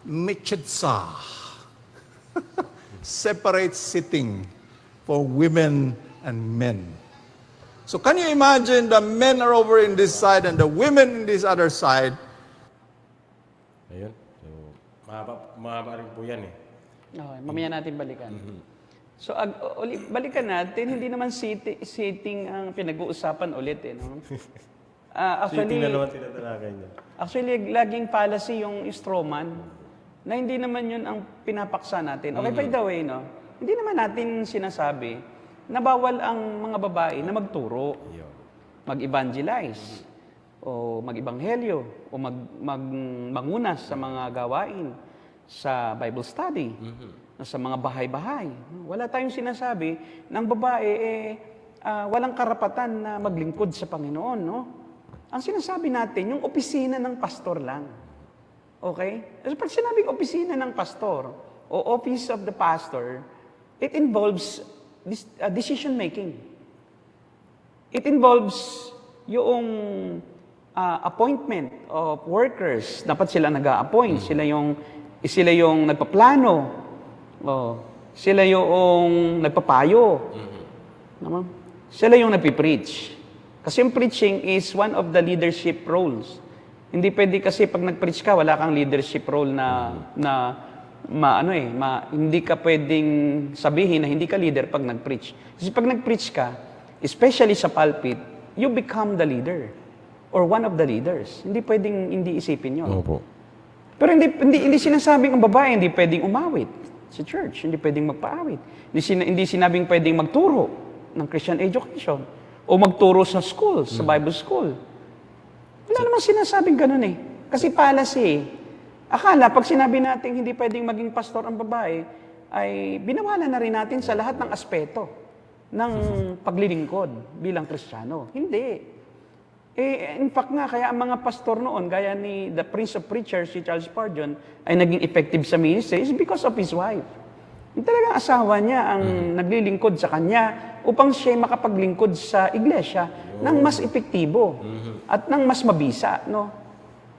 mechitza. Separate sitting for women and men. So can you imagine the men are over in this side and the women in this other side? Ayun. So, mahaba rin po yan eh. Okay, mamaya natin balikan. So, balikan natin, hindi naman sitting ang pinag-uusapan ulit eh. No? Sitting na naman tinatalagan niya. Actually, laging policy yung strawman na hindi naman yun ang pinapaksa natin. Okay, by the way, no? Hindi naman natin sinasabi na bawal ang mga babae na magturo, mag-evangelize, o mag-ibanghelyo, o mangunas sa mga gawain, sa Bible study, sa mga bahay-bahay. Wala tayong sinasabi ng babae walang karapatan na maglingkod sa Panginoon, no? Ang sinasabi natin, yung opisina ng pastor lang. Okay? Kasi pag sinabing opisina ng pastor, o office of the pastor, it involves decision making. It involves yung appointment of workers. Dapat sila nag-a-appoint. Sila yung nagpaplano. Sila yung nagpapayo. Naman? Sila yung nagpipreach. Kasi yung preaching is one of the leadership roles. Hindi pwede kasi pag nag-preach ka, wala kang leadership role hindi ka pwedeng sabihin na hindi ka leader pag nag-preach. Kasi pag nag-preach ka, especially sa pulpit, you become the leader or one of the leaders. Hindi pwedeng hindi isipin yun. Opo. Pero hindi sinasabing ang babae hindi pwedeng umawit sa church, hindi pwedeng magpaawit. Hindi sinabing pwedeng magturo ng Christian education o magturo sa school, sa Bible school. Wala namang sinasabing ganun eh. Kasi policy eh. Akala, pag sinabi natin hindi pwedeng maging pastor ang babae, ay binawalan na rin natin sa lahat ng aspeto ng paglilingkod bilang Kristiyano. Hindi. In fact nga, kaya ang mga pastor noon, gaya ni the Prince of Preachers, si Charles Spurgeon, ay naging effective sa ministry is because of his wife. Yung talagang asawa niya ang naglilingkod sa kanya upang siya makapaglingkod sa iglesia ng mas epektibo at ng mas mabisa, no?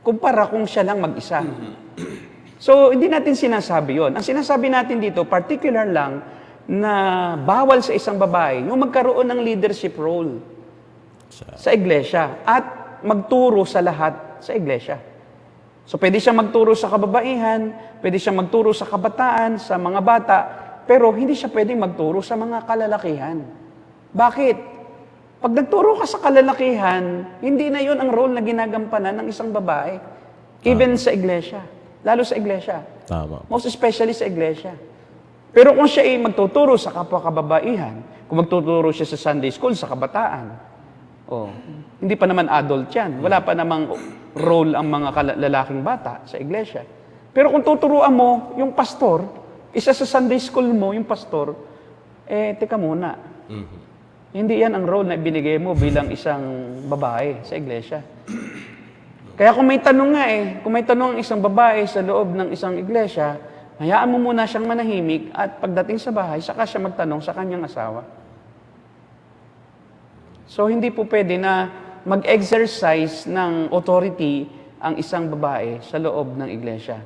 Kumpara kung siya lang mag-isa. So, hindi natin sinasabi yon. Ang sinasabi natin dito, particular lang, na bawal sa isang babae yung magkaroon ng leadership role sa iglesia at magturo sa lahat sa iglesia. So, pwede siya magturo sa kababaihan, pwede siya magturo sa kabataan, sa mga bata, pero hindi siya pwedeng magturo sa mga kalalakihan. Bakit? Pag nagturo ka sa kalalakihan, hindi na yon ang role na ginagampanan ng isang babae. Even sa iglesia. Lalo sa iglesia. Tama. Most especially sa iglesia. Pero kung siya ay magtuturo sa kapwa-kababaihan, kung magtuturo siya sa Sunday school, sa kabataan, hindi pa naman adult yan. Wala pa namang role ang mga lalaking bata sa iglesia. Pero kung tuturuan mo yung pastor, isa sa Sunday school mo, yung pastor, teka muna. Hindi yan ang role na ibinigay mo bilang isang babae sa iglesia. Kaya kung may tanong nga kung may tanong ang isang babae sa loob ng isang iglesia, hayaan mo muna siyang manahimik at pagdating sa bahay, saka siya magtanong sa kanyang asawa. So, hindi po pwede na mag-exercise ng authority ang isang babae sa loob ng iglesia.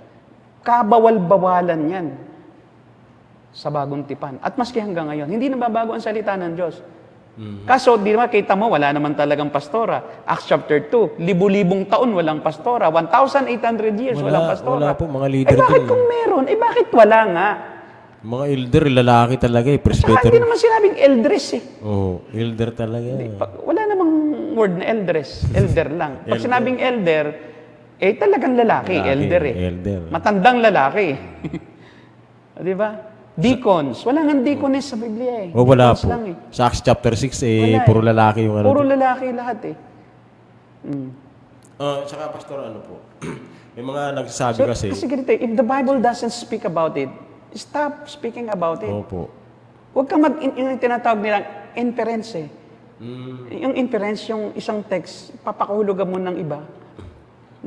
Kabawal-bawalan yan sa bagong tipan. At maski hanggang ngayon, hindi nababago ang salita ng Diyos. Kaso, di naman, kita mo, wala naman talagang pastora. Acts chapter 2, libu-libong taon walang pastora. 1,800 years walang pastora. Wala po, mga leader bakit din. kung meron? Bakit wala nga? Mga elder, lalaki talaga Saka presbyter. hindi naman sinabing eldress Elder talaga. Wala namang word na eldress. Elder lang. Pag sinabing elder, talagang lalaki. Elder elder. Matandang lalaki. Di ba? Deacons. Wala nga deaconess sa Biblia Wala Deacons po. lang Sa Acts chapter 6, Wala puro lalaki yung ano. Puro lalaki lahat Saka pastor, po. May mga nagsasabi kasi. Kasi ganito, if the Bible doesn't speak about it, stop speaking about it. Opo. Huwag kang yung tinatawag nilang inference Yung inference, yung isang text, papakahulugan mo ng iba.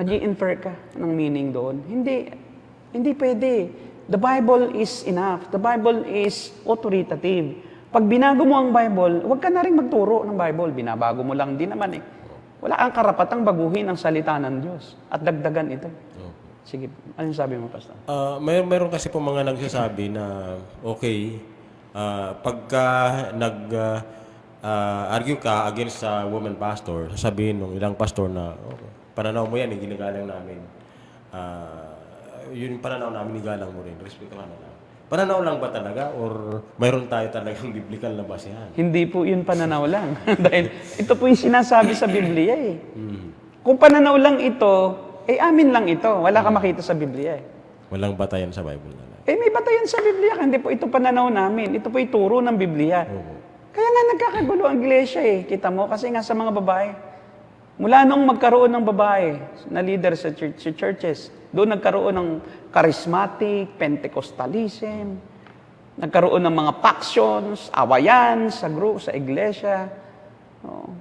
Nag-i-infer ka ng meaning doon. Hindi pwede. The Bible is enough. The Bible is authoritative. Pag binago mo ang Bible, huwag ka na rin magturo ng Bible. Binabago mo lang din naman Wala kang karapatang baguhin ang salita ng Diyos at dagdagan ito. Sige, anong sabi mo, Pastor? Meron kasi po mga nagsasabi na pagka argue ka against sa woman pastor, sasabihin ng ilang pastor na pananaw mo yan, ginagalang namin. Yun yung pananaw namin, igalang mo rin. Respetuhan na lang. Pananaw lang ba talaga? Or mayroon tayo talagang biblical na basehan? Hindi po yun pananaw lang. Dahil ito po yung sinasabi sa Biblia Kung pananaw lang ito, amin lang ito. Wala ka makita sa Biblia Walang batayan sa Bible na lang. may batayan sa Biblia. Hindi po ito pananaw namin. Ito po yung turo ng Biblia. Kaya nga nagkakagulo ang iglesia Kita mo? Kasi nga sa mga babae. Mula nung magkaroon ng babae na leader sa churches, doon nagkaroon ng charismatic, Pentecostalism, nagkaroon ng mga factions, awayan sa group, sa iglesia.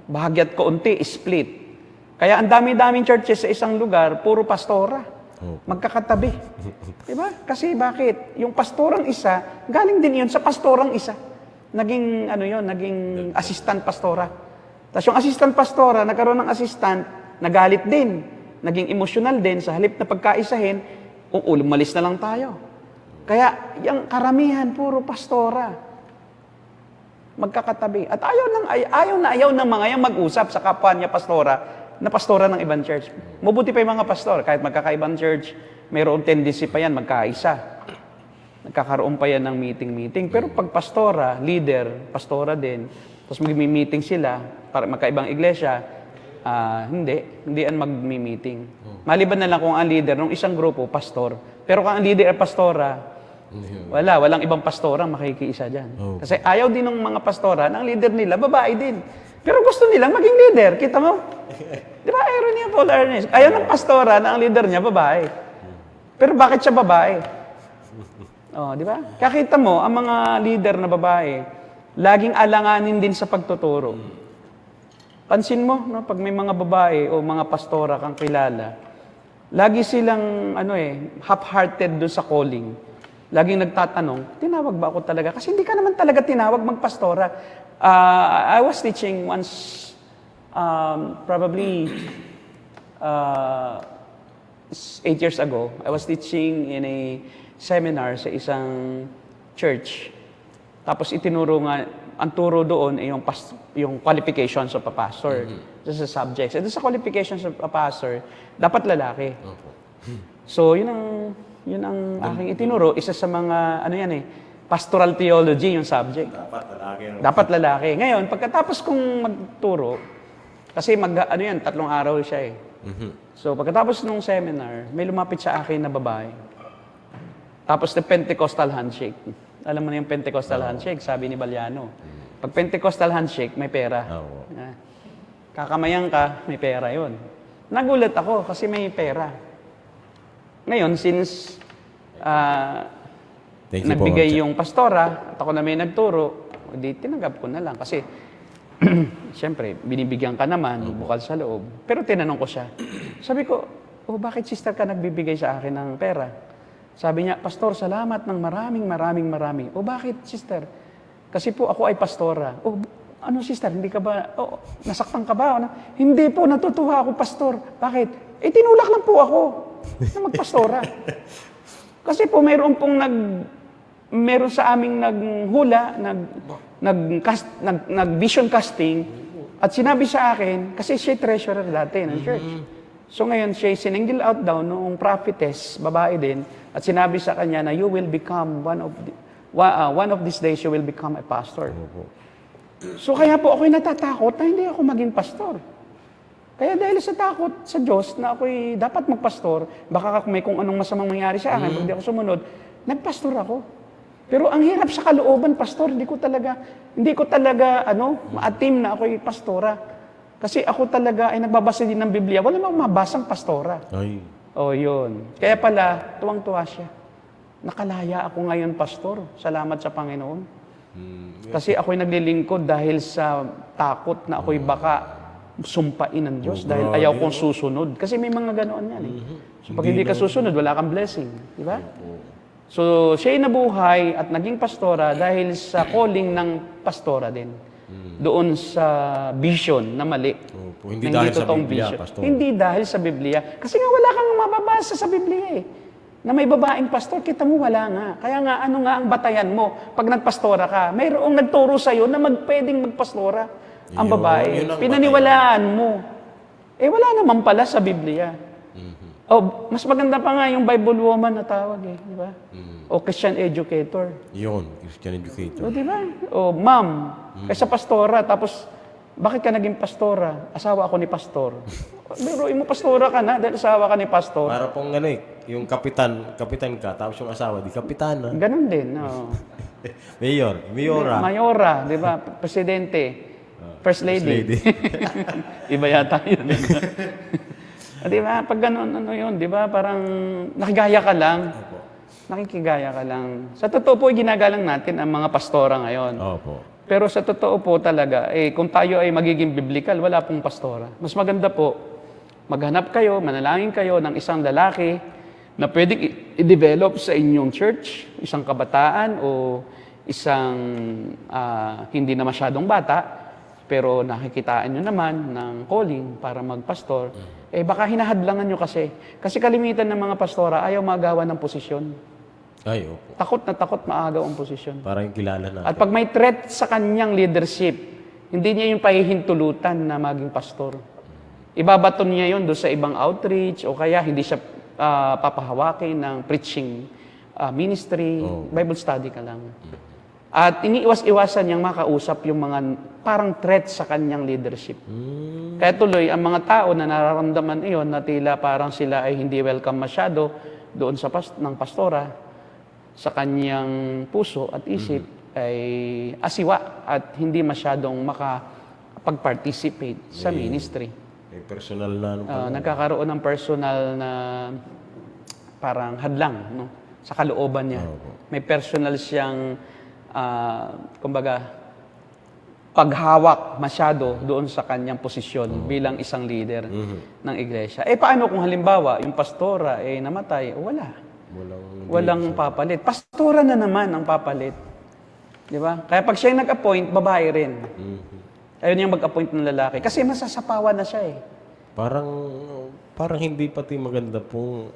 Bahagya't kaunti, split. Kaya ang dami-daming churches sa isang lugar, puro pastora. Magkakatabi. Diba? Kasi bakit? Yung pastorang isa, galing din yun sa pastorang isa. Naging assistant pastora. Tapos yung assistant pastora, nagkaroon ng assistant, nagalit din, naging emosyonal din, sa halip na pagkaisahin, umalis na lang tayo. Kaya, yung karamihan, puro pastora. Magkakatabi. At ayaw ng mga yan mag-usap sa kapwa niya pastora, na pastora ng ibang church. Mabuti pa yung mga pastor, kahit magkakaibang church, mayroong tendency pa yan, magkaisa. Nagkakaroon pa yan ng meeting-meeting. Pero pag pastora, leader, pastora din, tapos mag-meeting sila, para magkaibang iglesia, hindi yan mag-meeting. Maliban na lang kung ang leader ng isang grupo, pastor. Pero kung ang leader ay pastora, walang ibang pastora makikiisa dyan. Kasi ayaw din ng mga pastora, ng leader nila, babae din. Pero gusto nilang maging leader. Kita mo? Di ba, irony of all ironies. Ayaw ng pastora na ang leader niya, babae. Pero bakit siya babae? Oh, di ba? Kakita mo, ang mga leader na babae, laging alanganin din sa pagtuturo. Pansin mo, no, pag may mga babae o mga pastora kang kilala, lagi silang half-hearted doon sa calling. Laging nagtatanong, tinawag ba ako talaga? Kasi hindi ka naman talaga tinawag magpastora. I was teaching once, probably 8 years ago. I was teaching in a seminar sa isang church. Tapos itinuro nga, ang turo doon ay yung qualifications of a pastor. Sa subjects. Ito sa qualifications of a pastor, dapat lalaki. So, yun ang aking itinuro. Isa sa mga, pastoral theology yung subject. Dapat lalaki. Ngayon, pagkatapos kong magturo, kasi 3 araw siya eh. So, pagkatapos nung seminar, may lumapit sa akin na babae. Tapos the Pentecostal handshake. Alam mo na yung Pentecostal handshake, sabi ni Baliano. Pag Pentecostal handshake, may pera. Kakamayan ka, may pera yon. Nagulat ako kasi may pera. Ngayon, since nagbigay yung pastora, at ako na may nagturo, di tinanggap ko na lang. Kasi, siyempre, binibigyan ka naman, bukal sa loob. Pero tinanong ko siya. Sabi ko, bakit sister ka nagbibigay sa akin ng pera? Sabi niya, Pastor, salamat ng maraming. Bakit sister? Kasi po ako ay pastora. Ano sister, hindi ka ba, nasaktan ka ba? Hindi po, natutuwa ako pastor. Bakit? Tinulak lang po ako na magpastora. Kasi po meron sa aming naghula, nag-vision casting, at sinabi sa akin, kasi siya treasurer dati ng church. So ngayon, siya sinangle out daw noong prophetess, babae din, at sinabi sa kanya na you will become one of these days, you will become a pastor. So kaya po ako'y natatakot na hindi ako maging pastor. Kaya dahil sa takot sa Diyos na ako'y dapat magpastor, baka may kung anong masamang mangyari sa akin, pag di ako sumunod, nagpastor ako. Pero ang hirap sa kalooban, pastor, hindi ko talaga maatim na ako'y pastora. Kasi ako talaga ay nagbabasa din ng Biblia. Wala namang mabasang pastora. Ay. Yun. Kaya pala, tuwang-tuwa siya. Nakalaya ako ngayon, pastor. Salamat sa Panginoon. Kasi ako'y naglilingkod dahil sa takot na ako'y baka sumpain ng Diyos dahil ayaw kong susunod. Kasi may mga ganoon yan eh. So pag hindi ka susunod, wala kang blessing. Di ba? So siya'y nabuhay at naging pastora dahil sa calling ng pastora din. Doon sa vision na mali. Hindi dahil sa Biblia, pastor. Hindi dahil sa Biblia. Kasi nga wala kang mababasa sa Biblia eh. Na may babaeng pastor, kita mo wala nga. Kaya nga, ano nga ang batayan mo? Pag nagpastora ka, mayroong nagturo sa'yo na pwedeng magpastora. Ang babae. Yun ang Pinaniwalaan mo. Wala naman pala sa Biblia. Mas maganda pa nga yung Bible woman na tawag eh. Di ba? O Christian educator. Yun, Christian educator. Di ba? O ma'am. Kaysa pastora. Tapos, bakit ka naging pastora? Asawa ako ni pastor. Biruin mo, pastora ka na dahil asawa ka ni pastor. Para pong yung kapitan ka, tapos yung asawa, di kapitana. Ganon din. No. Mayora. Di ba? Presidente. First lady. Iba yata yun. Di ba? Pag ganon, yun, di ba? Parang nakigaya ka lang. Nakikigaya ka lang. Sa totoo po, ginagalang natin ang mga pastora ngayon. Opo. Pero sa totoo po talaga, kung tayo ay magiging biblical, wala pong pastora. Mas maganda po, maghanap kayo, manalangin kayo ng isang lalaki na pwedeng i-develop sa inyong church, isang kabataan o isang hindi na masyadong bata, pero nakikitaan nyo naman ng calling para magpastor, eh baka hinahadlangan nyo kasi. Kasi kalimitan ng mga pastora ayaw magawa ng posisyon. Ay, opo. Takot na takot maagaw ang posisyon. Para yung kilala natin. At pag may threat sa kanyang leadership, hindi niya yung pahihintulutan na maging pastor. Ibabaton niya yon doon sa ibang outreach o kaya hindi siya papahawakin ng preaching ministry, Bible study ka lang. At iniiwas-iwasan niyang makausap yung mga parang threat sa kanyang leadership. Kaya tuloy, ang mga tao na nararamdaman iyon na tila parang sila ay hindi welcome masyado doon sa ng pastora, sa kanyang puso at isip, ay asiwa at hindi masyadong makapag-participate sa ministry. May personal na ano pa. Nagkakaroon ng personal na parang hadlang, no? Sa kalooban niya. May personal siyang kumbaga paghawak masyado doon sa kanyang posisyon bilang isang leader ng iglesia. Eh paano kung halimbawa yung pastora ay namatay? Wala. Walang papalit. Pastora na naman ang papalit. Di ba? Kaya pag siya nag-appoint, babae rin. Ayaw niyang mag-appoint ng lalaki. Kasi masasapawan na siya eh. Parang hindi pati maganda pong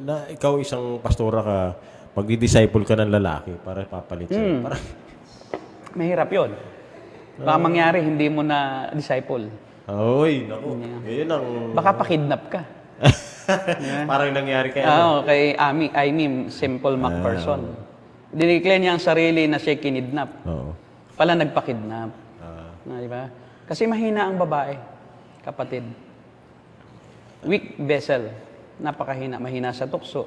na ikaw isang pastora ka, magdi-disciple ka ng lalaki para papalit siya. Parang Mahirap yun. Baka mangyari, hindi mo na disciple. Oy, naku. Yun ang Baka pakidnap ka. parang nangyari kay Kay Aimee, Simple McPherson. Dineclare niya ang sarili na siya kinidnap. Oo. Pala nagpakidnap. Di ba? Kasi mahina ang babae, kapatid. Weak vessel. Napakahina. Mahina sa tukso.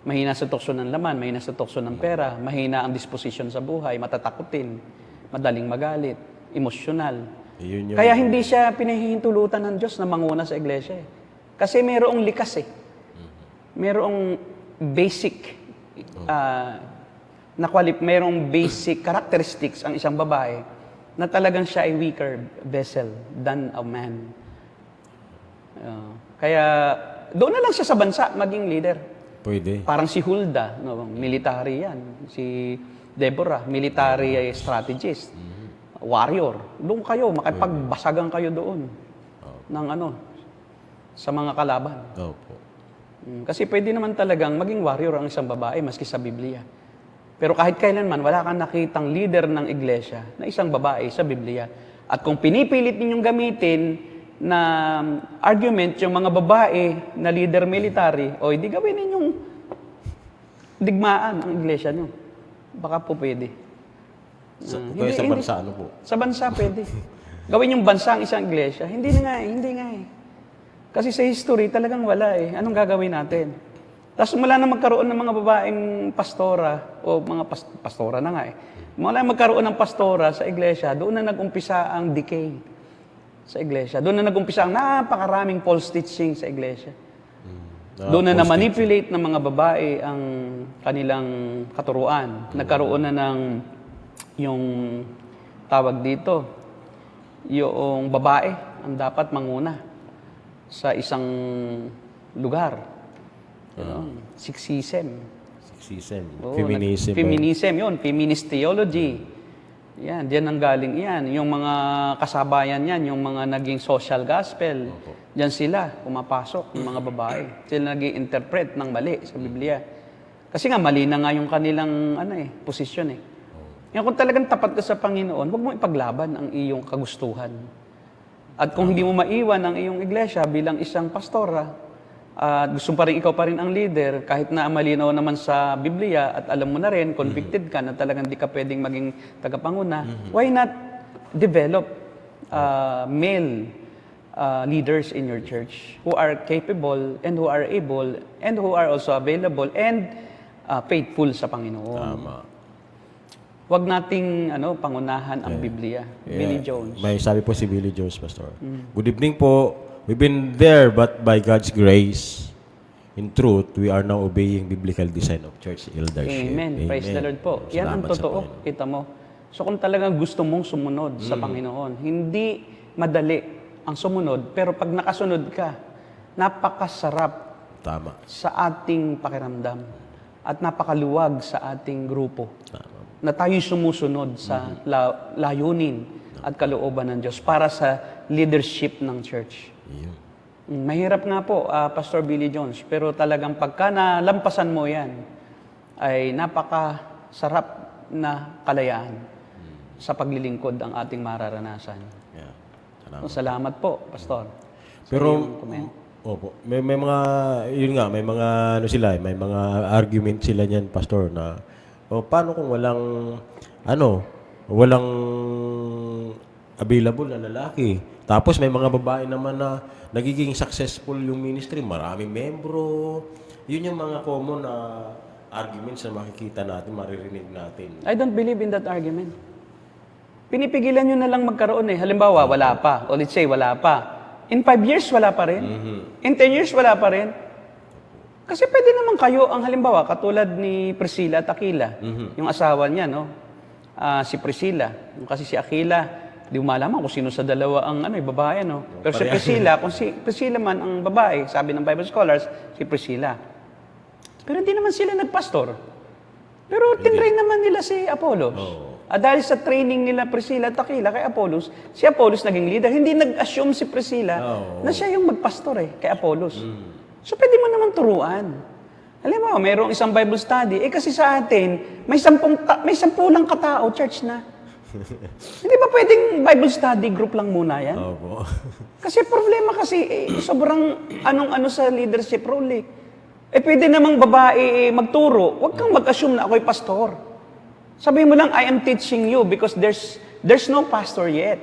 Mahina sa tukso ng laman, mahina sa tukso ng pera, mahina ang disposition sa buhay, matatakutin, madaling magalit, emosyonal. Kaya hindi siya pinahihintulutan ng Diyos na manguna sa iglesia eh. Kasi mayroong likas eh. Mayroong basic mayroong basic characteristics ang isang babae na talagang siya ay weaker vessel than a man. Kaya doon na lang siya sa bansa maging leader. Pwede. Parang si Hulda, no, military yan. Si Deborah, military strategist, warrior. Doon kayo, makipagbasagan kayo doon ng sa mga kalaban. Opo. Kasi pwede naman talagang maging warrior ang isang babae maski sa Biblia. Pero kahit kailanman, wala kang nakitang leader ng iglesia na isang babae sa Biblia. At kung pinipilit ninyong gamitin na argument yung mga babae na leader military, o hindi gawin ninyong digmaan ang iglesia nyo. Baka po pwede. Kaya sa bansa, ano po? Sa bansa pwede. Gawin yung bansa ang isang iglesia. Hindi nga eh. Kasi sa history talagang wala eh. Anong gagawin natin? Tapos mula na magkaroon ng mga babaeng pastora, o mga pastora na nga eh. Mula na magkaroon ng pastora sa iglesia, doon na nag-umpisa ang decay sa iglesia. Doon na nag-umpisa ang napakaraming false teaching sa iglesia. Doon na na-manipulate ng mga babae ang kanilang katuruan. Nagkaroon na ng yung tawag dito, yung babae ang dapat manguna sa isang lugar. Sexism. Oo, Feminism. Feminism, yun. Feminist theology. Yan, diyan ang galing yan. Yung mga kasabayan yan, yung mga naging social gospel, diyan sila pumapasok, yung mga babae. Sila nag-i-interpret ng mali sa Biblia. Kasi nga, mali na nga yung kanilang posisyon eh. Yan, kung talagang tapat ka sa Panginoon, huwag mo ipaglaban ang iyong kagustuhan. At kung hindi mo maiwan ang iyong iglesia bilang isang pastora, at gusto pa rin ikaw pa rin ang leader, kahit na malinaw naman sa Biblia at alam mo na rin, convicted ka na talagang di ka pwedeng maging tagapanguna, why not develop male leaders in your church who are capable and who are able and who are also available and faithful sa Panginoon. Tama. Huwag nating pangunahan ang Biblia. Billy Jones. May sabi po si Billy Jones, Pastor. Good evening po. We've been there, but by God's grace, in truth, we are now obeying biblical design of church eldership. Amen. Praise the Lord po. Yan ang Salamat sa totoo. Panginoon. Kita mo. So kung talagang gusto mong sumunod sa Panginoon, hindi madali ang sumunod, pero pag nakasunod ka, napakasarap Tama. sa ating pakiramdam at napakaluwag sa ating grupo Tama. na tayo sumusunod sa layunin at kalooban ng Diyos para sa leadership ng church. Yun. Mahirap nga po, Pastor Billy Jones, pero talagang pagka nalampasan mo yan, ay napakasarap na kalayaan sa paglilingkod ang ating mararanasan. Yeah. So, salamat po, Pastor. Pero, iyong comment. opo, may mga, yun nga, may mga, ano sila, may mga argument sila niyan, Pastor, na, paano kung walang available na lalaki? Tapos may mga babae naman na nagiging successful yung ministry, maraming membro. Yun yung mga common na arguments na makikita natin, maririnig natin. I don't believe in that argument. Pinipigilan nyo na lang magkaroon eh. Halimbawa, wala pa. O let's say, wala pa. In 5 years, wala pa rin. In 10 years, wala pa rin. Kasi pwede naman kayo, ang halimbawa, katulad ni Priscilla at Aquila, yung asawa niya, no? Si Priscilla. Kasi si Aquila, di mo malaman kung sino sa dalawa ang babae, no? Pero si Priscilla, kung si Priscilla man ang babae, sabi ng Bible scholars, si Priscilla. Pero hindi naman sila nagpastor. Pero tinrain naman nila si Apollos. At dahil sa training nila Priscilla at Aquila kay Apollos, si Apollos naging leader. Hindi nag-assume si Priscilla na siya yung magpastor kay Apollos. So pwede mo naman turuan. Alam mo, mayroong isang Bible study. Kasi sa atin, may 10 lang katao, church na. Hindi ba pwedeng Bible study group lang muna yan? Opo. Kasi problema kasi, sobrang anong-ano sa leadership role pwede namang babae magturo. Huwag kang mag-assume na ako'y pastor. Sabihin mo lang, I am teaching you because there's no pastor yet.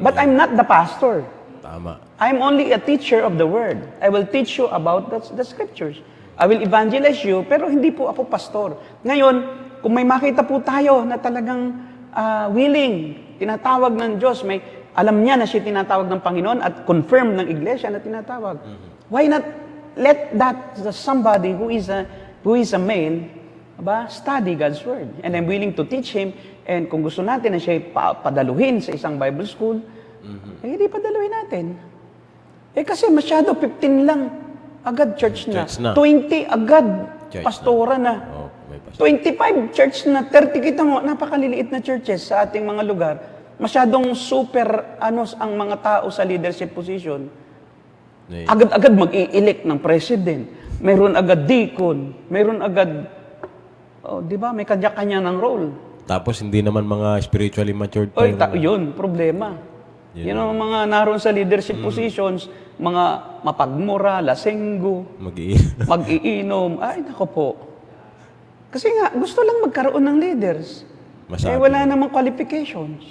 But I'm not the pastor. Tama. I'm only a teacher of the word. I will teach you about the scriptures. I will evangelize you, pero hindi po ako pastor. Ngayon, kung may makita po tayo na talagang willing, tinatawag ng Diyos, alam niya na siya tinatawag ng Panginoon at confirm ng iglesia na tinatawag. Why not let somebody who is a male study God's word? And I'm willing to teach him. And kung gusto natin na siya padaluhin sa isang Bible school, hindi padaluhin natin. Kasi masyado 15 lang. Agad church na. 20 agad Church pastora na. May pastor. 25 church na. 30 kita mo, napakaliliit na churches sa ating mga lugar. Masyadong super ang mga tao sa leadership position. Agad-agad mag-i-elect ng president. Mayroon agad deacon. Mayroon agad, di ba, may kanya-kanya ng role. Tapos hindi naman mga spiritually matured pa Yun, problema. Yun ang mga naroon sa leadership positions, mga mapagmura, lasenggo, mag-iinom. Ay, nako po. Kasi nga, gusto lang magkaroon ng leaders. Wala namang qualifications.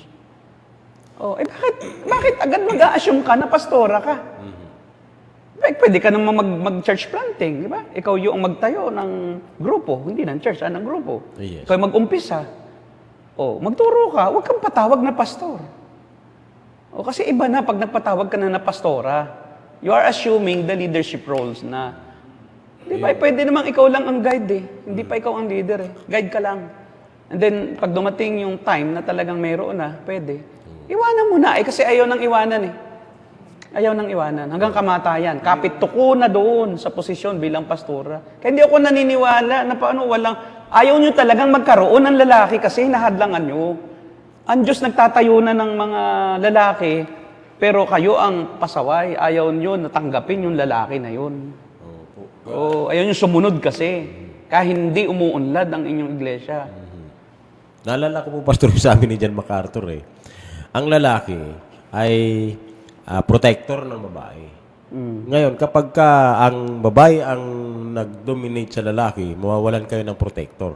Bakit agad mag-a-assume ka na pastora ka? Pwede ka naman mag-church planting, di ba? Ikaw yung magtayo ng grupo, hindi ng church, ng grupo. Yes. Ikaw mag-umpisa. Magturo ka, huwag kang patawag na pastor. Kasi iba na pag nagpatawag ka na pastora, you are assuming the leadership roles na, di ba, pwede namang ikaw lang ang guide Hindi pa ikaw ang leader Guide ka lang. And then, pag dumating yung time na talagang mayroon na, pwede. Iwanan mo na kasi ayaw nang iwanan Ayaw nang iwanan. Hanggang kamatayan. Kapit tuko na doon sa posisyon bilang pastora. Kaya hindi ako naniniwala na ayaw nyo talagang magkaroon ng lalaki kasi hinahadlangan nyo. Ang Diyos nagtatayo na ng mga lalaki, pero kayo ang pasaway. Ayaw nyo natanggapin yung lalaki na yun. Ayaw nyo sumunod kasi. Kaya hindi umuunlad ang inyong iglesia. Naalala ko po, Pastor, sa amin ni John MacArthur Ang lalaki ay protector ng babae. Ngayon, kapag ang babae ang nag-dominate sa lalaki, mawawalan kayo ng protector.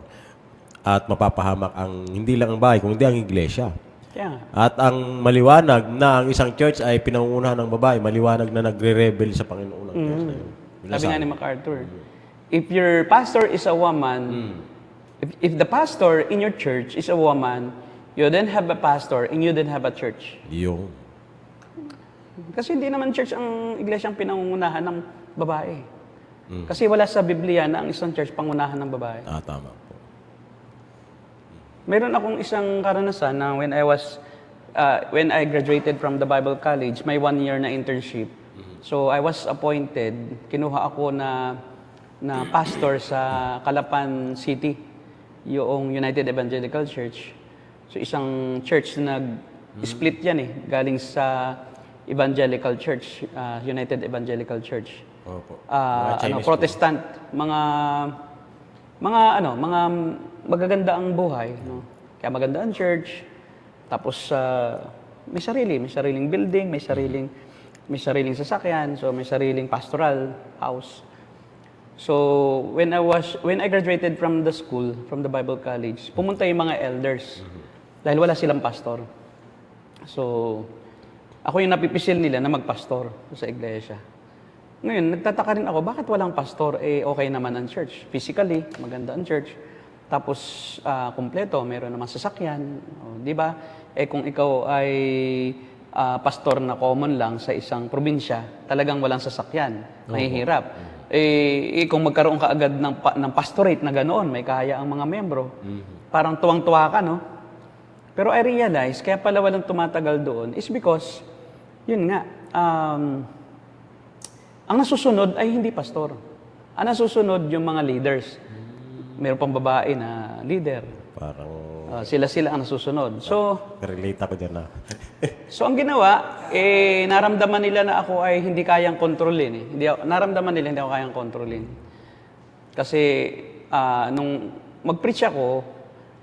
At mapapahamak hindi lang ang bahay, kundi ang iglesia. Yeah. At ang maliwanag na ang isang church ay pinangungunahan ng babae, maliwanag na nagre-rebel sa Panginoon ng Diyos na yun. Sabi nga ni MacArthur, if your pastor is a woman, if the pastor in your church is a woman, you then have a pastor and you then have a church. Yung. Kasi hindi naman church ang iglesia ang pinangungunahan ng babae. Kasi wala sa Biblia na ang isang church pangunahan ng babae. Tama po. Meron akong isang karanasan na when I graduated from the Bible College, may 1 year na internship. So I was appointed, kinuha ako na pastor sa Calapan City, yung United Evangelical Church. So isang church na Split yan eh. Galing sa Evangelical Church, United Evangelical Church. Opo. Ah, Mga Chinese po. Protestant, mga magaganda ang buhay, no? Kaya maganda ang church. Tapos may sariling building, may sariling sasakyan, so may sariling pastoral house. So when I graduated from the school, from the Bible College, pumunta yung mga elders dahil wala silang pastor. So ako yung napipisil nila na magpastor sa iglesia. Ngayon, nagtataka rin ako, bakit walang pastor? Okay naman ang church. Physically, maganda ang church. Tapos, kumpleto, meron naman sasakyan. Di ba? Kung ikaw ay pastor na common lang sa isang probinsya, talagang walang sasakyan. Mahihirap. Kung magkaroon ka agad ng pastorate na ganoon, may kaya ang mga membro. Parang tuwang-tuwa ka, no? Pero I realize, kaya pala walang tumatagal doon is because, yun nga, ang nasusunod ay hindi pastor. Ang nasusunod yung mga leaders. Meron pang babae na leader. Parang Sila ang nasusunod. So, relate ako dyan na. so ang ginawa, naramdaman nila na ako ay hindi kayang kontrolin. Naramdaman nila hindi ako kayang kontrolin. Kasi nung mag-preach ako,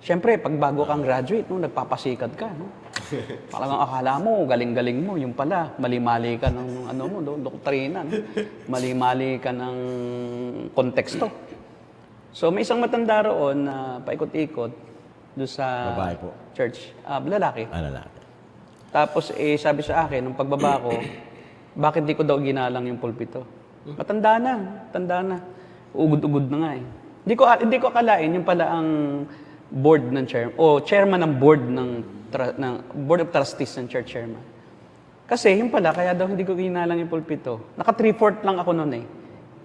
syempre, pag bago kang graduate, no, nagpapasikat ka. No? Talagang akala mo, galing-galing mo. Yung pala, mali-mali ka ng doktrina. No? Mali-mali ka ng konteksto. So may isang matanda roon na paikot-ikot doon sa Babae po. church. Lalaki. Lalaki. Tapos sabi sa akin, nung pagbaba ko, bakit di ko daw ginalang yung pulpito? Matanda na. Ugod-ugod na nga eh. Hindi ko akalain yung pala ang board ng chairman ng board ng board of trustees ng church chairman. Kasi yung pala, kaya daw hindi ko ginalang yung pulpito. Naka 3/4 lang ako noon eh.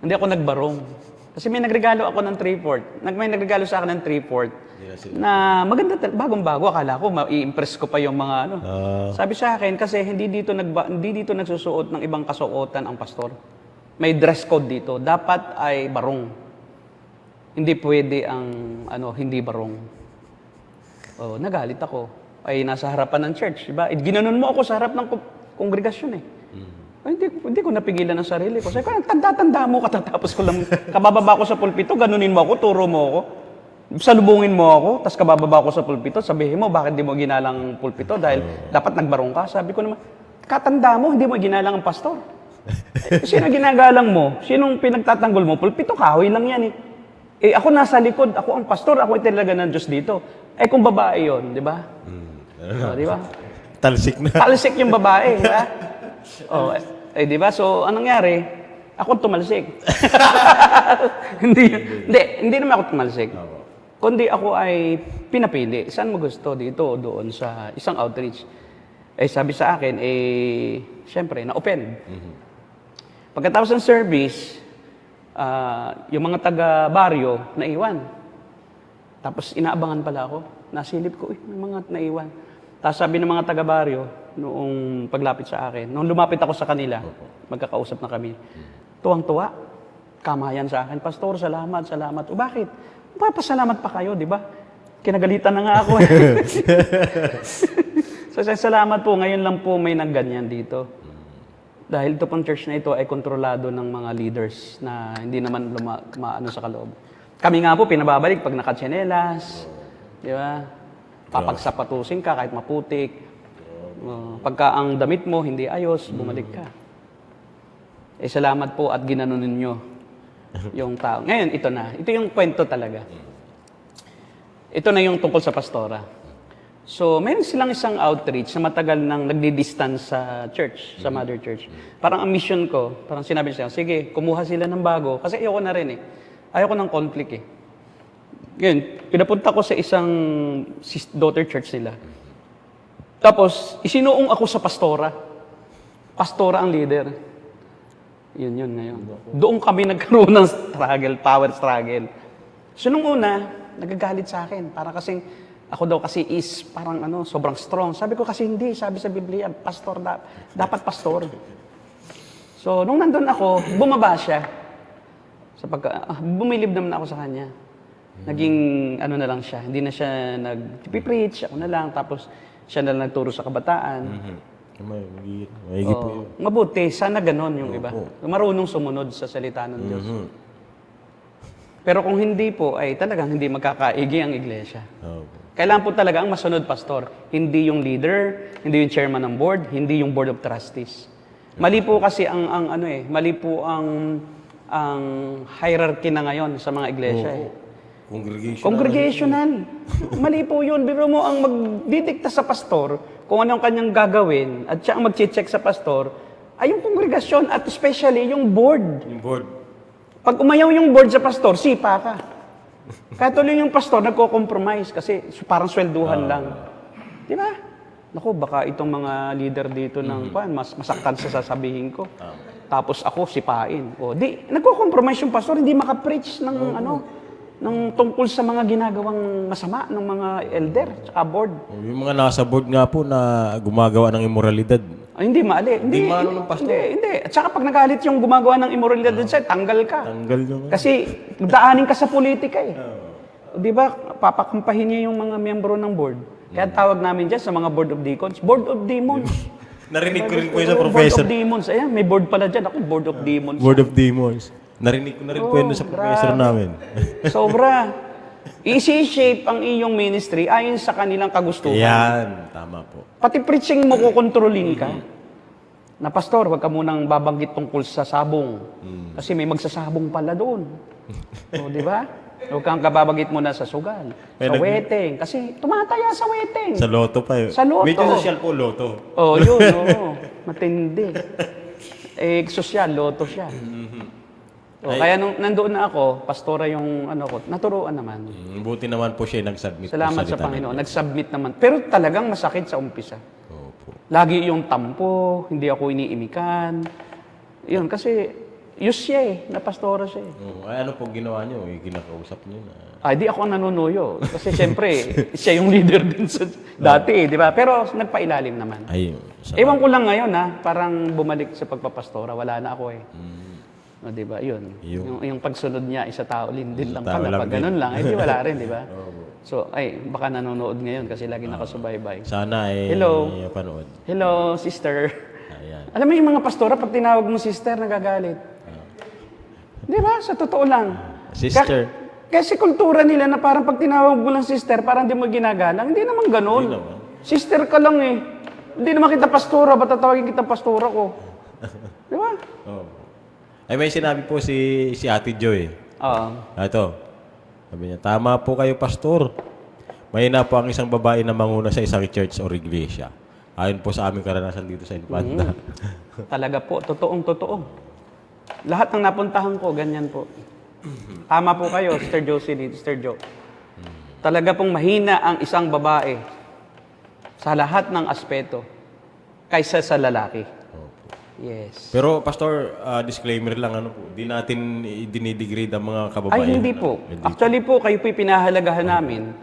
Hindi ako nagbarong. Kasi may nagregalo ako ng 3/4. May nagregalo sa akin ng 3/4 na maganda, bagong-bago. Akala ko, i-impress ko pa yung mga Sabi sa akin, kasi hindi dito nagsusuot ng ibang kasuotan ang pastor. May dress code dito. Dapat ay barong. Hindi pwede ang hindi barong. Nagalit ako. Ay nasa harapan ng church, diba? Ginanon mo ako sa harap ng kongregasyon eh. Hindi ko napigilan ang sarili ko. Sabi ko, tanda-tanda mo, katatapos ko lang, kabababa ko sa pulpito, ganunin mo ako, turo mo ako. Salubungin mo ako, tapos kabababa ko sa pulpito, sabihin mo, bakit di mo ginalang ang pulpito? Dahil dapat nagbarong ka. Sabi ko naman, katanda mo, hindi mo ginalang ang pastor. Sino ginagalang mo? Sinong pinagtatanggol mo? Pulpito, kahoy lang yan eh. Ako nasa likod, ako ang pastor, ako talaga ng Diyos dito. Kung babae yon, di ba? Di ba? Talsik na. Talsik yung babae, di ba? Di ba? So, anong nangyari? Ako tumalsik. Hindi naman ako tumalsik. Kundi ako ay pinapili. Saan mo gusto? Dito o doon sa isang outreach. Sabi sa akin, syempre, na-open. Pagkatapos ng service, yung mga taga-baryo, naiwan. Tapos inaabangan pala ako. Nasilip ko, may mga naiwan. Tapos sabi ng mga taga-baryo, noong paglapit sa akin, noong lumapit ako sa kanila, magkakausap na kami, tuwang-tuwa, kamayan sa akin, Pastor, salamat. O bakit? Papasalamat pa kayo, di ba? Kinagalitan na nga ako. So, salamat po, ngayon lang po may nagganyan dito. Dahil ito pang church na ito ay kontrolado ng mga leaders na hindi naman maano sa kaloob. Kami nga po, pinababalik pag nakatsinelas, di ba? Papagsapatusin ka kahit maputik. Pagka ang damit mo hindi ayos, bumalik ka. Salamat po at ginanon ninyo yung tao. Ngayon, ito na. Ito yung kwento talaga. Ito na yung tungkol sa pastora. So, mayroon silang isang outreach na matagal nang nagdi-distance sa church, sa mother church. Parang ang mission ko, parang sinabi siya, sige, kumuha sila ng bago. Kasi ayoko na rin eh. Ayoko ng conflict eh. Ngayon, pinapunta ko sa isang daughter church nila. Tapos, isinuong ako sa pastora. Pastora ang leader. Yun ngayon. Doon kami nagkaroon ng power struggle. So, nung una, nagagalit sa akin. Para kasing, ako daw kasi is parang sobrang strong. Sabi ko kasi hindi. Sabi sa Biblia, pastor dapat pastor. So, nung nandun ako, bumaba siya. Bumilib naman ako sa kanya. Naging na lang siya. Hindi na siya nag-preach. Ako na lang. Tapos, siya na lang nagturo sa kabataan. Mahigit po yun. Mabuti, sana ganon yung iba. Opo. Marunong sumunod sa salita ng Diyos. Pero kung hindi po, ay talagang hindi magkakaigi ang iglesia. Opo. Kailangan po talaga ang masunod, pastor. Hindi yung leader, hindi yung chairman ng board, hindi yung board of trustees. Mali po kasi mali po ang hierarchy na ngayon sa mga iglesia. Congregational. Mali po yun. Biro mo ang magdidikta sa pastor kung anong kanyang gagawin at siya ang mag-check sa pastor ay yung kongregasyon at especially yung board. Yung board. Pag umayaw yung board sa pastor, sipa ka. Kaya tuloy yung pastor nagko-compromise kasi parang swelduhan lang. Di ba? Naku, baka itong mga leader dito ng mas masaktan sa sasabihin ko. Tapos ako sipain. O di, nagko-compromise yung pastor, hindi makapreach ng ng tungkol sa mga ginagawang masama ng mga elder at board. Yung mga nasa board nga po na gumagawa ng immoralidad. Ay, hindi maali. Hindi maano ng pastor. Hindi. At saka pag nagalit yung gumagawa ng immoralidad din sa'yo, tanggal ka. Tanggal yung... Kasi daanin ka sa politika eh. Di ba, papakampahin niya yung mga miyembro ng board. Kaya tawag namin dyan sa mga board of deacons, board of demons. Narinig ko rin po yun sa Board professor. of demons. Ayan, may board pala dyan. Ako, board of demons. Board of Demons. Narinig ko na rin po yun sa professor grabe. namin. Sobra. Isi-shape ang iyong ministry ayon sa kanilang kagustuhan. Yan, tama po. Pati preaching mo kukontrolin ka. Na pastor, wag ka munang babanggit tungkol sa sabong. Kasi may magsasabong pala doon. O, di ba? Huwag kang kababanggit muna sa sugal. Sa wedding. Kasi tumataya sa wedding. Sa loto pa yun. Sa loto. Medyo social po, loto. Oh, yun. Oo. Matindi. Sosyal, loto siya. Kaya nung nandoon na ako, pastora yung ko, naturuan naman. Buti naman po siya nag-submit. Salamat po sa salita Panginoon. ng Diyos. Nag-submit naman. Pero talagang masakit sa umpisa. Opo. Lagi yung tampo, hindi ako iniimikan. Yun, kasi siya na pastora siya Ay, ano po ginawa niyo? Kinakausap niyo na. Ay, di ako ang nanunuyo. Kasi siyempre, siya yung leader din sa dati, di ba? Pero nagpailalim naman. Ay, Ewan ko lang ngayon, parang bumalik sa pagpapastora. Wala na ako O, di ba? Yun. Yung pagsunod niya, isa tao din lang Tao pala. lang Pag din. ganun lang, di wala rin, di ba? So, baka nanonood ngayon kasi lagi nakasubaybay. sana Hello. panood. Hello, sister. Ayan. Alam mo yung mga pastora, pag tinawag mo sister, nagagalit. Di ba? Sa totoo lang. Sister. Kasi kultura nila na parang pag tinawag mo lang sister, parang di mo ginagalang. Hindi naman ganun. Hindi naman. Sister ka lang eh. Hindi naman kita pastora, ba't tatawagin kita pastora ko? Di ba? Oh. Ay, may sinabi po si Ate Joy. Oo. Ito. Sabi niya, tama po kayo, pastor. Mahina po ang isang babae na manguna sa isang church or iglesia. Ayon po sa aming karanasan dito sa Infanta. Talaga po, totoong-totoo. Lahat ng napuntahan ko, ganyan po. Tama po kayo, Sister Jocelyn, Sister Jo. Talaga pong mahina ang isang babae sa lahat ng aspeto kaysa sa lalaki. Yes. Pero, pastor, disclaimer lang, di natin dinidegrade ang mga kababayan. Ay, hindi po. Hindi. Actually po, kayo po'y pinahalagahan namin.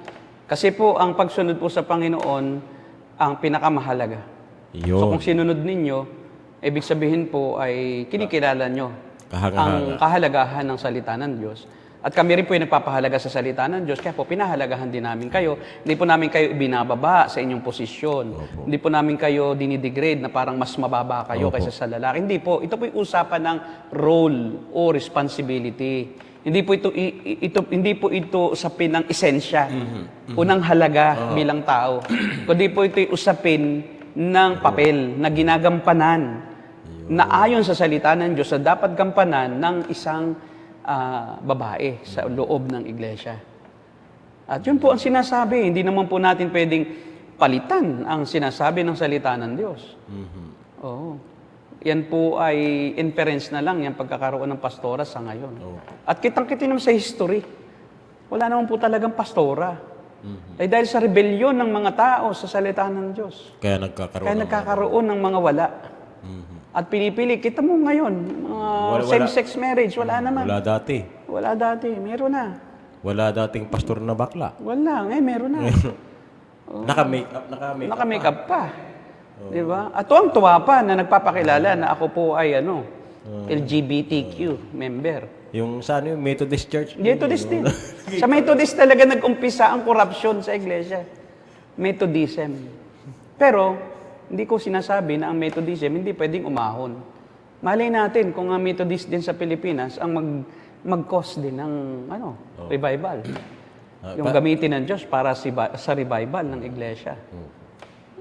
Kasi po, ang pagsunod po sa Panginoon, ang pinakamahalaga. So, Yun. kung sinunod ninyo, ibig sabihin po ay kinikilala nyo ang kahalagahan ng salita ng Diyos. At kami rin po ay nagpapahalaga sa salita ng Diyos, kaya po pinahalagahan din namin kayo. Hindi po namin kayo ibinababa sa inyong posisyon. Hindi po namin kayo dinidegrade na parang mas mababa kayo kaysa sa lalaki. Hindi po. Ito po yung usapan ng role o responsibility. Hindi po ito usapin ng esensya, unang halaga bilang tao. Kundi po ito usapin ng papel na ginagampanan na ayon sa salita ng Diyos na dapat gampanan ng isang babae sa loob ng iglesia. At yun po ang sinasabi. Hindi naman po natin pwedeng palitan ang sinasabi ng salita ng Diyos. Oo. Yan po ay inference na lang, yung pagkakaroon ng pastora sa ngayon. At kitang-kita naman sa history, wala naman po talagang pastora. Ay dahil sa rebellion ng mga tao sa salita ng Diyos. Kaya nagkakaroon ng mga wala. At pinipili, kita mo ngayon, same-sex marriage, wala naman. Wala dati. Wala dati, meron na. Wala dating pastor na bakla. Wala, meron na. Naka-makeup pa. Di ba? At tuwang-tuwa pa na nagpapakilala na ako po ay LGBTQ member. Yung saan yung Methodist Church? Methodist din. Sa Methodist talaga nag-umpisa ang korupsyon sa iglesia. Methodism. Pero, hindi ko sinasabi na ang Methodism hindi pwedeng umahon. Malay natin kung ang Methodist din sa Pilipinas ang mag-cause din ng revival. Yung gamitin ng Diyos para sa revival ng iglesia.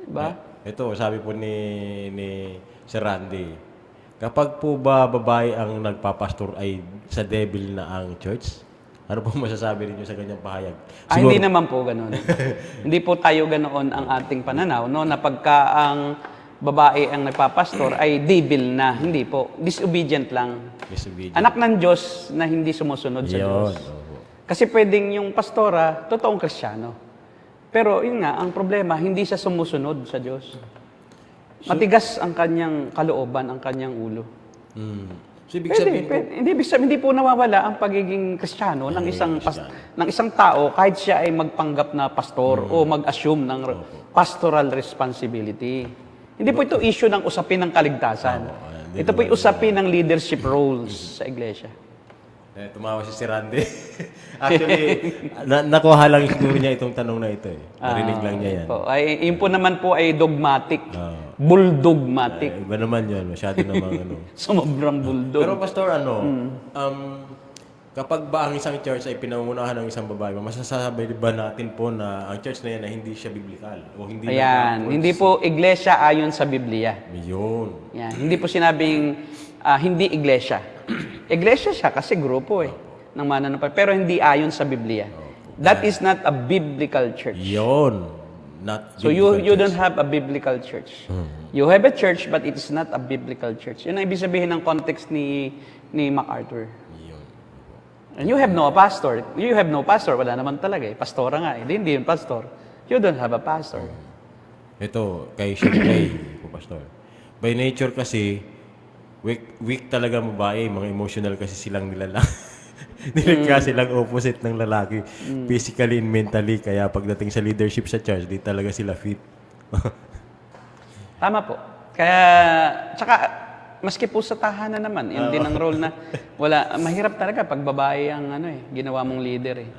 Diba? Ito, sabi po ni Sir Randy, kapag po ba babae ang nagpapastor ay sa devil na ang church? Ano po masasabi niyo sa ganyang pahayag? Hindi naman po ganoon. Hindi po tayo ganoon ang ating pananaw, no? Na pagka ang babae ang nagpapastor ay devil na. Hindi po. Disobedient lang. Disobedient. Anak ng Diyos na hindi sumusunod sa Diyos. Kasi pwedeng yung pastora, totoong Kristiyano. Pero yun nga, ang problema, hindi siya sumusunod sa Diyos. Matigas ang kanyang kalooban, ang kanyang ulo. So, ibig sabihin po, Hindi po nawawala ang pagiging Kristiyano ng isang tao kahit siya ay magpanggap na pastor o mag-assume ng pastoral responsibility. Hindi po ito issue ng usapin ng kaligtasan. Ito po yung usapin ng leadership roles sa iglesia. tumawa si Sir Randy. Actually, nakuha lang siguro niya itong tanong na ito eh. Narinig lang niya yan. Yun po naman po ay dogmatic. Bulldogmatic. Iba naman yun. Masyado namang Sobrang bulldog. Pero Pastor, kapag ba ang isang church ay pinangunahan ng isang babae, masasabi ba natin po na ang church na yan ay hindi siya biblical? O hindi Hindi po iglesia ayon sa Biblia. Yun. Yan. Hindi po sinabing hindi iglesia. Iglesia siya kasi grupo ng mananampalataya. Pero hindi ayon sa Biblia. That is not a biblical church. Yun. Not So you don't have a biblical church. You have a church but it is not a biblical church. Yun ang ibig sabihin ng context ni MacArthur. And you have no pastor. You have no pastor. Wala naman talaga eh. Pastora nga eh. Hindi yung pastor. You don't have a pastor. Ito, kay Siyempre po, Pastor. By nature kasi, weak talaga babae. Mga emotional kasi silang nilalang. Nilikha silang opposite ng lalaki. Physically and mentally. Kaya pagdating sa leadership sa church, di talaga sila fit. Tama po. Kaya, tsaka, maski po sa tahanan naman, yun din ang role na mahirap talaga pag babae ang ginawa mong leader eh.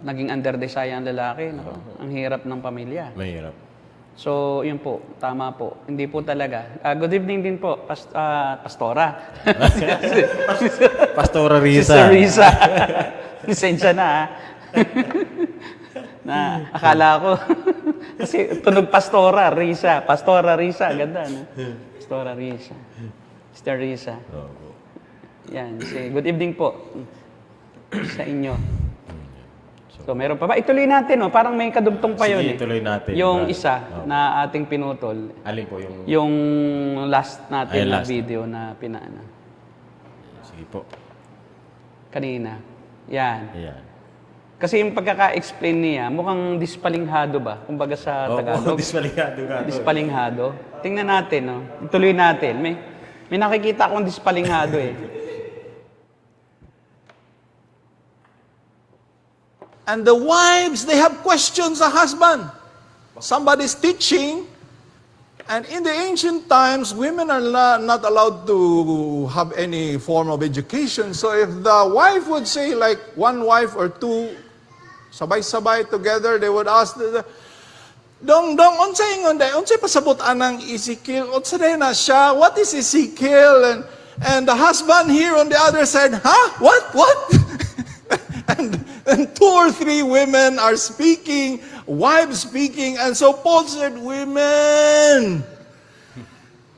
Naging underdesire ang lalaki, ang hirap ng pamilya. Mahirap. So, yun po, tama po. Hindi po talaga. Good evening din po, Pastora. Pastora Risa. Sister Risa. Lisensya na na akala ko. Kasi tunog Pastora Risa. Pastora Risa, ganda no? Pastora Risa. Sister Risa. Yan. Good evening po sa inyo. So, meron pa ba? Ituloy natin, no? Parang may kadugtong pa yun. Sige, ituloy natin. Yung isa na ating pinutol. Alin po Yung last natin na last. video na pinaana. Sige po. Kanina. Yan. Ayan. Kasi yung pagkaka-explain niya, mukhang dispalinghado ba? Kumbaga sa Tagalog. Dispalinghado nga. Dispalinghado. Tingnan natin, no? Ituloy natin. May nakikita akong dispalinghado eh. And the wives, they have questions sa husband. Somebody's teaching, and in the ancient times, women are not allowed to have any form of education. So if the wife would say, like one wife or two, sabay-sabay together, they would ask, Dong, unsay pasabutan ng Ezekiel? Unsay na siya? What is Ezekiel? And the husband here on the other side, What? And 2 or 3 women are speaking, wives speaking, and so Paul said, women,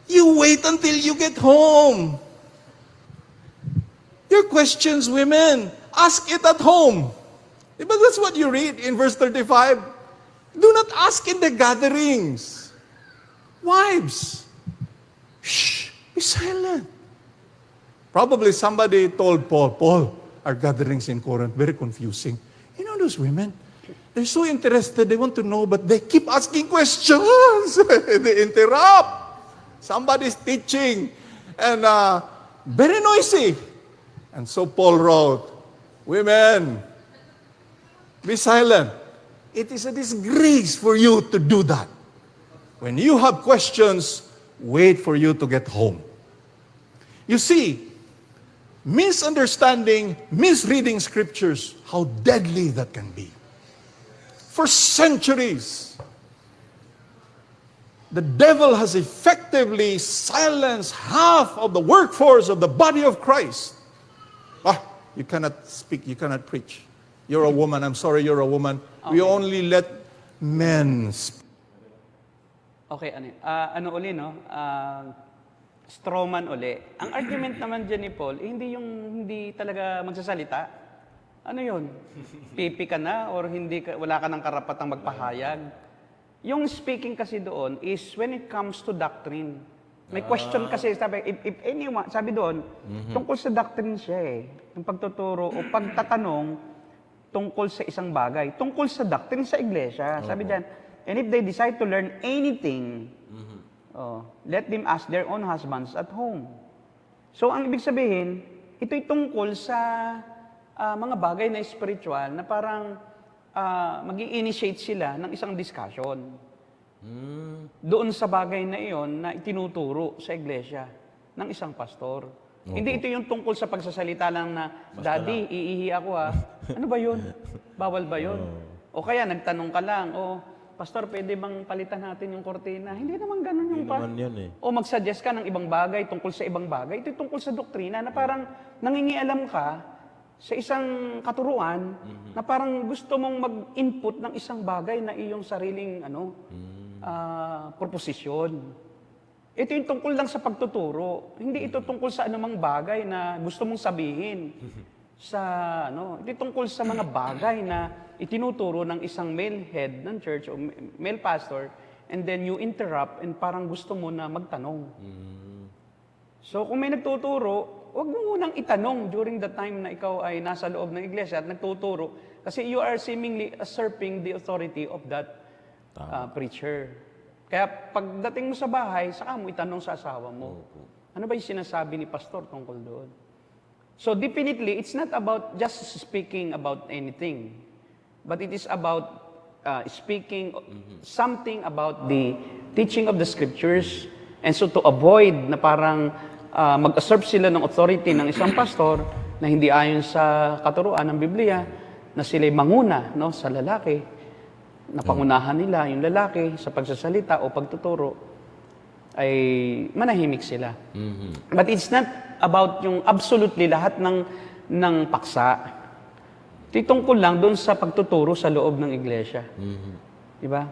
you wait until you get home. Your questions, women, ask it at home. But that's what you read in verse 35. Do not ask in the gatherings. Wives, shh, be silent. Probably somebody told Paul, our gatherings in Corinth, very confusing. You know those women? They're so interested, they want to know, but they keep asking questions. They interrupt. Somebody's teaching. And very noisy. And so Paul wrote, women, be silent. It is a disgrace for you to do that. When you have questions, wait for you to get home. You see, misunderstanding, misreading scriptures, how deadly that can be. For centuries, the devil has effectively silenced half of the workforce of the body of Christ. You cannot speak, you cannot preach. You're a woman, I'm sorry, you're a woman. We only let men speak. Okay, ano uli, no? Strawman uli. Ang argument naman dyan ni Paul, hindi talaga magsasalita. Ano yun? Pipi ka na or wala ka ng karapatang magpahayag? Yung speaking kasi doon is when it comes to doctrine. May question kasi, if anyone, sabi doon, tungkol sa doctrine siya eh. Yung pagtuturo o pagtatanong tungkol sa isang bagay. Tungkol sa doctrine sa iglesia. Sabi diyan, and if they decide to learn anything, let them ask their own husbands at home. So, ang ibig sabihin, ito'y tungkol sa mga bagay na spiritual na parang mag-i-initiate sila ng isang discussion. Doon sa bagay na iyon na itinuturo sa iglesia ng isang pastor. Hindi ito yung tungkol sa pagsasalita lang na, Daddy, iihi ako ha. Ano ba yun? Bawal ba yun? O kaya nagtanong ka lang, Pastor, pwede bang palitan natin yung kortina? Hindi naman ganun yung naman yun eh. O mag-suggest ka ng ibang bagay tungkol sa ibang bagay. Ito tungkol sa doktrina na parang nangingialam ka sa isang katuruan na parang gusto mong mag-input ng isang bagay na iyong sariling proposisyon. Ito yung tungkol lang sa pagtuturo. Hindi ito tungkol sa anumang bagay na gusto mong sabihin. Ito tungkol sa mga bagay na itinuturo ng isang male head ng church o male pastor, and then you interrupt and parang gusto mo na magtanong. So kung may nagtuturo, huwag mo munang itanong during the time na ikaw ay nasa loob ng iglesia at nagtuturo kasi you are seemingly usurping the authority of that preacher. Kaya pagdating mo sa bahay, saka mo itanong sa asawa mo. Ano ba yung sinasabi ni pastor tungkol doon? So definitely, it's not about just speaking about anything, but it is about speaking something about the teaching of the scriptures. And so to avoid na parang mag-usurp sila ng authority ng isang pastor na hindi ayon sa katuruan ng Biblia, na sila'y manguna sa lalaki, na pangunahan nila yung lalaki sa pagsasalita o pagtuturo, ay manahimik sila. But it's not about yung absolutely lahat ng paksa. Titungkol lang doon sa pagtuturo sa loob ng iglesia. Diba?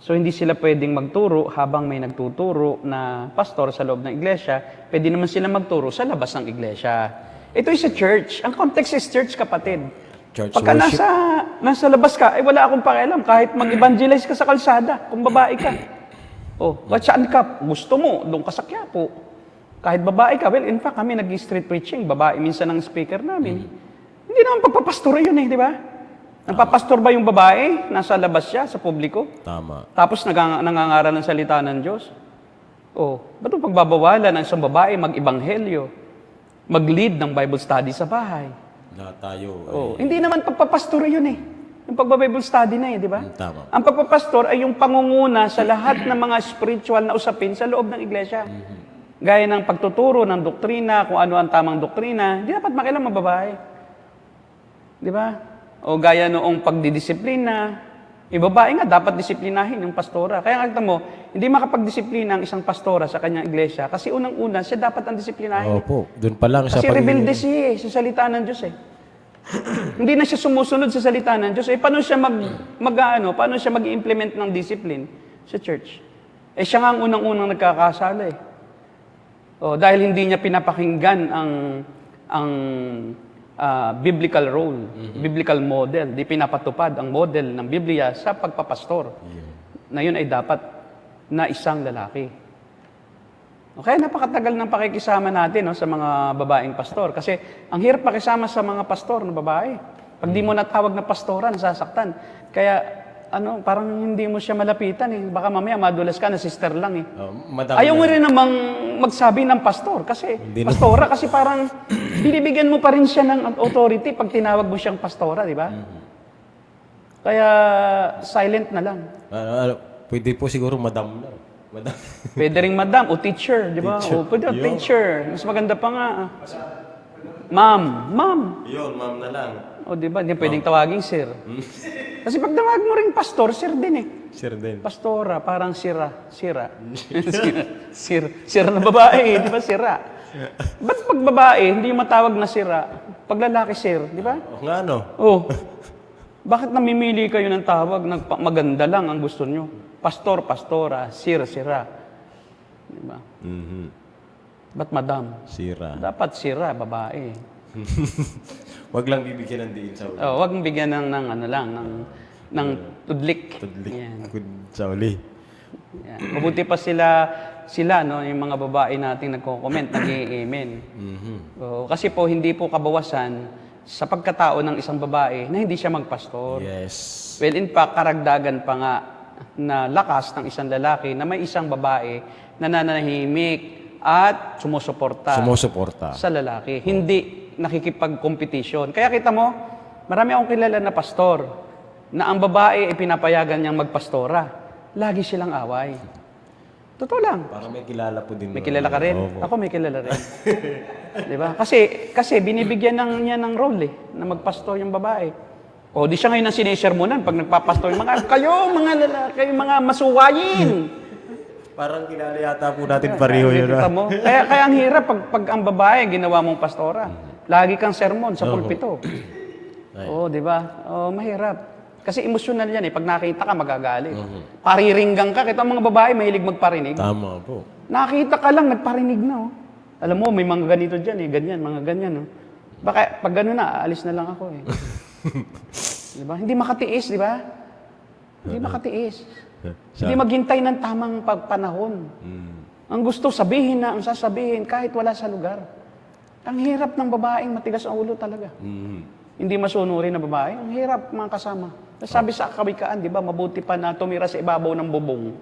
So hindi sila pwedeng magturo habang may nagtuturo na pastor sa loob ng iglesia. Pwede naman sila magturo sa labas ng iglesia. Ito ay sa church. Ang context is church, kapatid. Church Pagka worship. nasa labas ka, ay wala akong pakialam. Kahit mag-evangelize ka sa kalsada, kung babae ka. Saan ka? Gusto mo, doon ka sa Quiapo. Kahit babae ka, in fact, kami nag-street preaching, babae minsan ang speaker namin. Hindi naman pagpapastor yun di ba? Nagpapastor ba yung babae? Nasa labas siya, sa publiko? Tama. Tapos nangangaral ng salita ng Diyos? Ba't yung pagbabawalan ng isang babae mag-ibanghelyo? Mag-lead ng Bible study sa bahay? Lahat tayo. Hindi naman pagpapastor yun Yung pagba-Bible study na di ba? Tama. Ang pagpapastor ay yung pangunguna sa lahat ng mga spiritual na usapin sa loob ng iglesia. Gaya ng pagtuturo ng doktrina, kung ano ang tamang doktrina, hindi dapat makialam ang babae. Di ba? O gaya noong pagdidisiplina, yung babae nga dapat disiplinahin yung pastora. Kaya nakita mo, hindi makapagdisiplina ang isang pastora sa kanyang iglesia kasi unang-una siya dapat ang disiplinahin. Opo, doon pa lang siya. Kasi rebelde siya sa salita ng Diyos Hindi na siya sumusunod sa salita ng Diyos. Paano siya paano siya mag-implement ng discipline sa church? Siya nga ang unang-unang nagkakasala dahil hindi niya pinapakinggan ang biblical role, biblical model. Di pinapatupad ang model ng Biblia sa pagpapastor. Na yun ay dapat na isang lalaki. Okay, napakatagal ng pakikisama natin sa mga babaeng pastor. Kasi ang hirap pakisama sa mga pastor na babae. Pag di mo natawag na pastora, nasasaktan. Kaya, parang hindi mo siya malapitan Baka mamaya madulas ka na sister lang Ayaw mo rin namang magsabi ng pastor. Kasi, pastora, kasi parang binibigyan mo pa rin siya ng authority pag tinawag mo siyang pastora, di ba? Kaya, silent na lang. Pwede po siguro madam na. Pwede rin madam o teacher, di ba? O pwede teacher. Mas maganda pa nga. Ma'am. Yun, ma'am na lang. O di ba? Hindi pwedeng tawaging sir. Kasi pag tawag mo ring pastor, sir din eh. Sir din. Pastora, parang sira. Sira. Sira na babae, di ba? Sira. Ba't pag babae, hindi yung matawag na sira? Pag lalaki, sir, di ba? O nga, no? Oh. Bakit namimili kayo ng tawag? Maganda lang ang gusto nyo. Pastor, pastora, sir, sira. Di ba? Ba't madam? Sira. Dapat sira, babae. Wag lang bibigyan ng diin sa ulo. Oh, wag mong bigyan ng ano lang, ng tudlik. Tudlik. Yan. Good sa uli. Yan. Mabuti pa sila no, yung mga babae nating nagko-comment, nag-i-amen. Kasi po hindi po kabawasan sa pagkatao ng isang babae na hindi siya magpastor. Yes. Well, in fact, karagdagan pa nga na lakas ng isang lalaki na may isang babae na nananahimik at sumusuporta sa lalaki. Hindi nakikipag-competition. Kaya kita mo, marami akong kilala na pastor na ang babae ay pinapayagan niyang magpastora. Lagi silang away. Totoo lang. Parang may kilala po din. May kilala ka rin? Opo. Ako may kilala rin. Di ba? Kasi binibigyan niya ng role na magpastor yung babae. O di siya ngayon ang sinisermonan pag nagpapastor yung kayo mga lalaki, mga masuwayin. Parang kilala yata po natin pareho yun. Kita mo? Kaya ang hirap pag ang babae ginawa mong pastora. Lagi kang sermon sa pulpito. Oo, di ba? Oh, mahirap. Kasi emosyonal yan eh. Pag nakita ka, magagalit. Pariringgang ka. Kita ang mga babae, mahilig magparinig. Tama po. Nakita ka lang, nagparinig na. Oh. Alam mo, may mga ganito dyan eh. Ganyan, mga ganyan. Oh. Baka pag gano'n na, aalis na lang ako eh. Di ba? Hindi makatiis, di ba? Hindi makatiis. Hindi maghintay ng tamang panahon. Ang gusto sabihin na, ang sasabihin, kahit wala sa lugar. Ang hirap ng babaeng matigas ang ulo talaga. Hindi masunurin na babae. Ang hirap mga kasama. Sabi sa kawikaan, di ba, mabuti pa na tumira sa ibabaw ng bubong.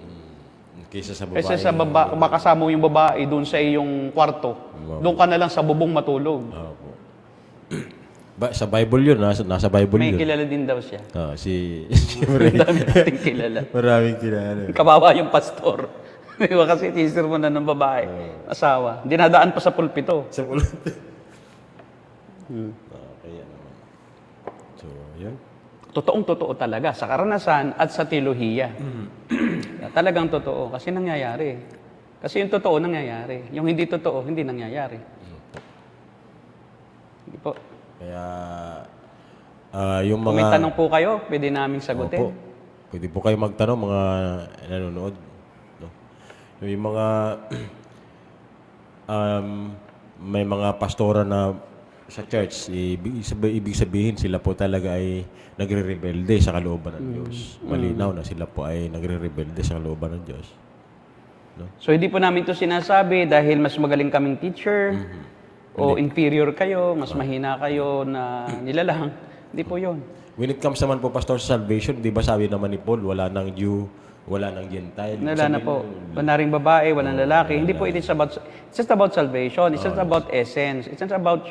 Kaysa sa babae. Kaysa sa makasama mo yung babae doon sa iyong kwarto. Doon ka na lang sa bubong matulog. Opo. Sa Bible yun, nasa Bible May yun. kilala din daw siya. Siyempre. Ang dami nating kilala. Maraming kilala. Kawawa yung pastor. Di ba kasi teaser mo na ng babae. Asawa. Dinadaan pa sa pulpito. Sa ulo. Okay, naman. So, yun. Totoong-totoo talaga sa karanasan at sa teolohiya. Talagang totoo kasi nangyayari. Kasi yung totoo nangyayari. Yung hindi totoo, hindi nangyayari. Hindi po. Kaya, yung Kung mga... may tanong po kayo, pwede naming sagutin. Opo. Pwede po kayo magtanong, mga nanonood. No? Yung mga... may mga pastora na sa church, ibig sabihin sila po talaga ay nagre-rebelde sa kalooban ng Diyos. Malinaw na sila po ay nagre-rebelde sa kalooban ng Diyos. No? So hindi po namin to sinasabi dahil mas magaling kaming teacher o inferior kayo, mas mahina kayo na nilalang. Hindi po yun. When it comes naman po, Pastor, sa salvation, di ba sabi naman ni Paul, wala nang Jew, wala nang Gentile. Wala na po. Wala ring babae, walang lalaki. Hindi po it's just about salvation. It's just about essence. It's not about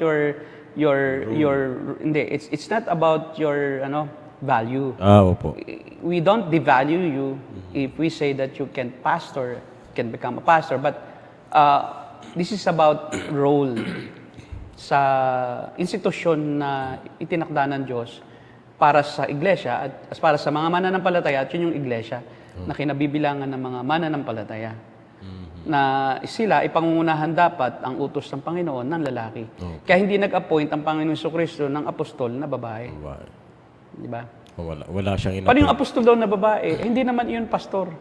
it's not about your value. Opo. We don't devalue you if we say that you can become a pastor, but this is about role sa institusyon na itinakda ng Diyos para sa iglesia at para sa mga mananampalataya at yun yung iglesia na kinabibilangan ng mga mananampalataya. Na sila ipangungunahan dapat ang utos ng Panginoon ng lalaki. Kaya hindi nag-appoint ang Panginoon Jesucristo ng apostol na babae. Di ba? Wala siyang Paano yung apostol daw na babae? Hindi naman yun pastor.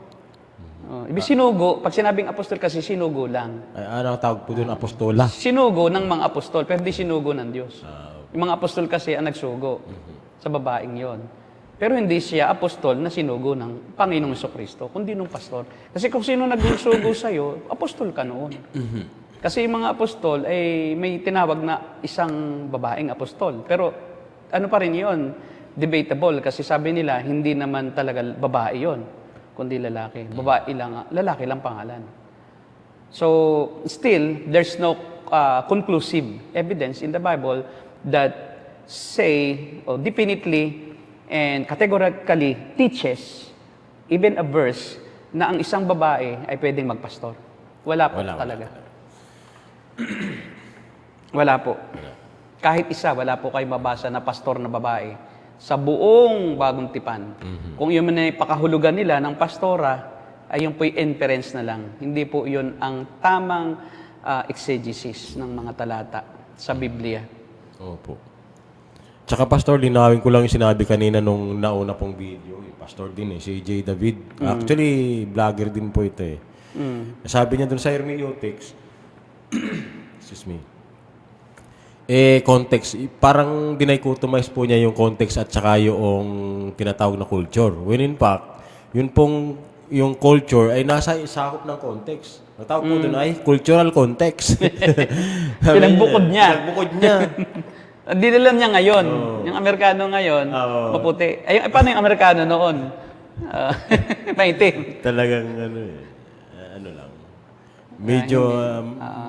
Ibig sinugo, pag sinabing apostol kasi sinugo lang. Ano ang tawag po doon, apostola? Sinugo ng mga apostol, pero hindi sinugo ng Diyos. Yung mga apostol kasi ang nagsugo sa babaeng yon. Pero hindi siya apostol na sinugo ng Panginoong Jesucristo, kundi nung pastor. Kasi kung sino nagsugo sa'yo, apostol ka noon. Kasi yung mga apostol ay may tinawag na isang babaeng apostol. Pero ano pa rin yon? Debatable kasi sabi nila hindi naman talaga babae yon, kundi lalaki. Lalaki lang pangalan. So still, there's no conclusive evidence in the Bible that say definitely and categorically teaches even a verse na ang isang babae ay pwedeng magpastor. Wala po talaga. Wala po. Kahit isa, wala po kayo mabasa na pastor na babae sa buong Bagong Tipan. Kung yun man ay pakahulugan nila ng pastora, ay yun po'y inference na lang. Hindi po yun ang tamang exegesis ng mga talata sa Biblia. Opo. Tsaka Pastor, linawin ko lang yung sinabi kanina nung nauna pong video. Yung Pastor din si J. David. Actually, vlogger din po ito eh. Sabi niya dun sa hermeneutics, excuse me, context, parang dinikotomize po niya yung context at saka yung tinatawag na culture. When in fact, yun pong yung culture ay nasa isakop ng context. Ang tawag po doon ay cultural context. Pinagbukod niya. Pinagbukod niya. Hindi alam niya ngayon. Yung Amerikano ngayon, maputi. Ay, paano yung Amerikano noon? Maitim. Talagang ano lang. Medyo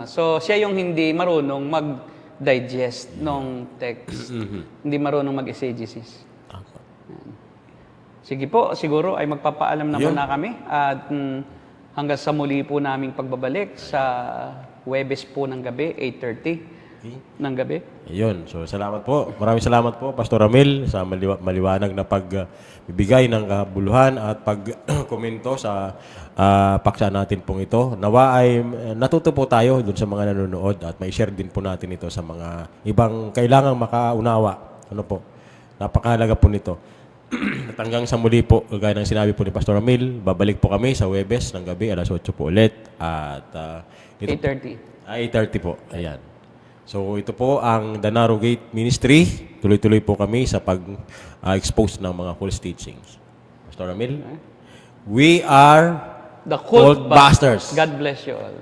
So, siya yung hindi marunong mag-digest ng text. Hindi marunong mag-exegesis. Sige po, siguro ay magpapaalam na muna kami. At hanggang sa muli po naming pagbabalik sa Huwebes po ng gabi, 8:30 ng gabi. Ayun. So, salamat po. Maraming salamat po, Pastor Ramil, sa maliwanag na pagbibigay ng kabuluhan at pagkomento sa paksa natin pong ito. Nawa ay natuto po tayo dun sa mga nanonood at may share din po natin ito sa mga ibang kailangang makaunawa. Ano po? Napakahalaga po nito. At hanggang sa muli po, gaya ng sinabi po ni Pastor Ramil, babalik po kami sa Huwebes ng gabi, alas 8 po ulit. At 8:30. 8:30 po. Ayan. So, ito po ang Danaro Gate Ministry. Tuloy-tuloy po kami sa pag-expose ng mga false teachings. Pastor Ramil, we are The Cult Busters. God bless you all.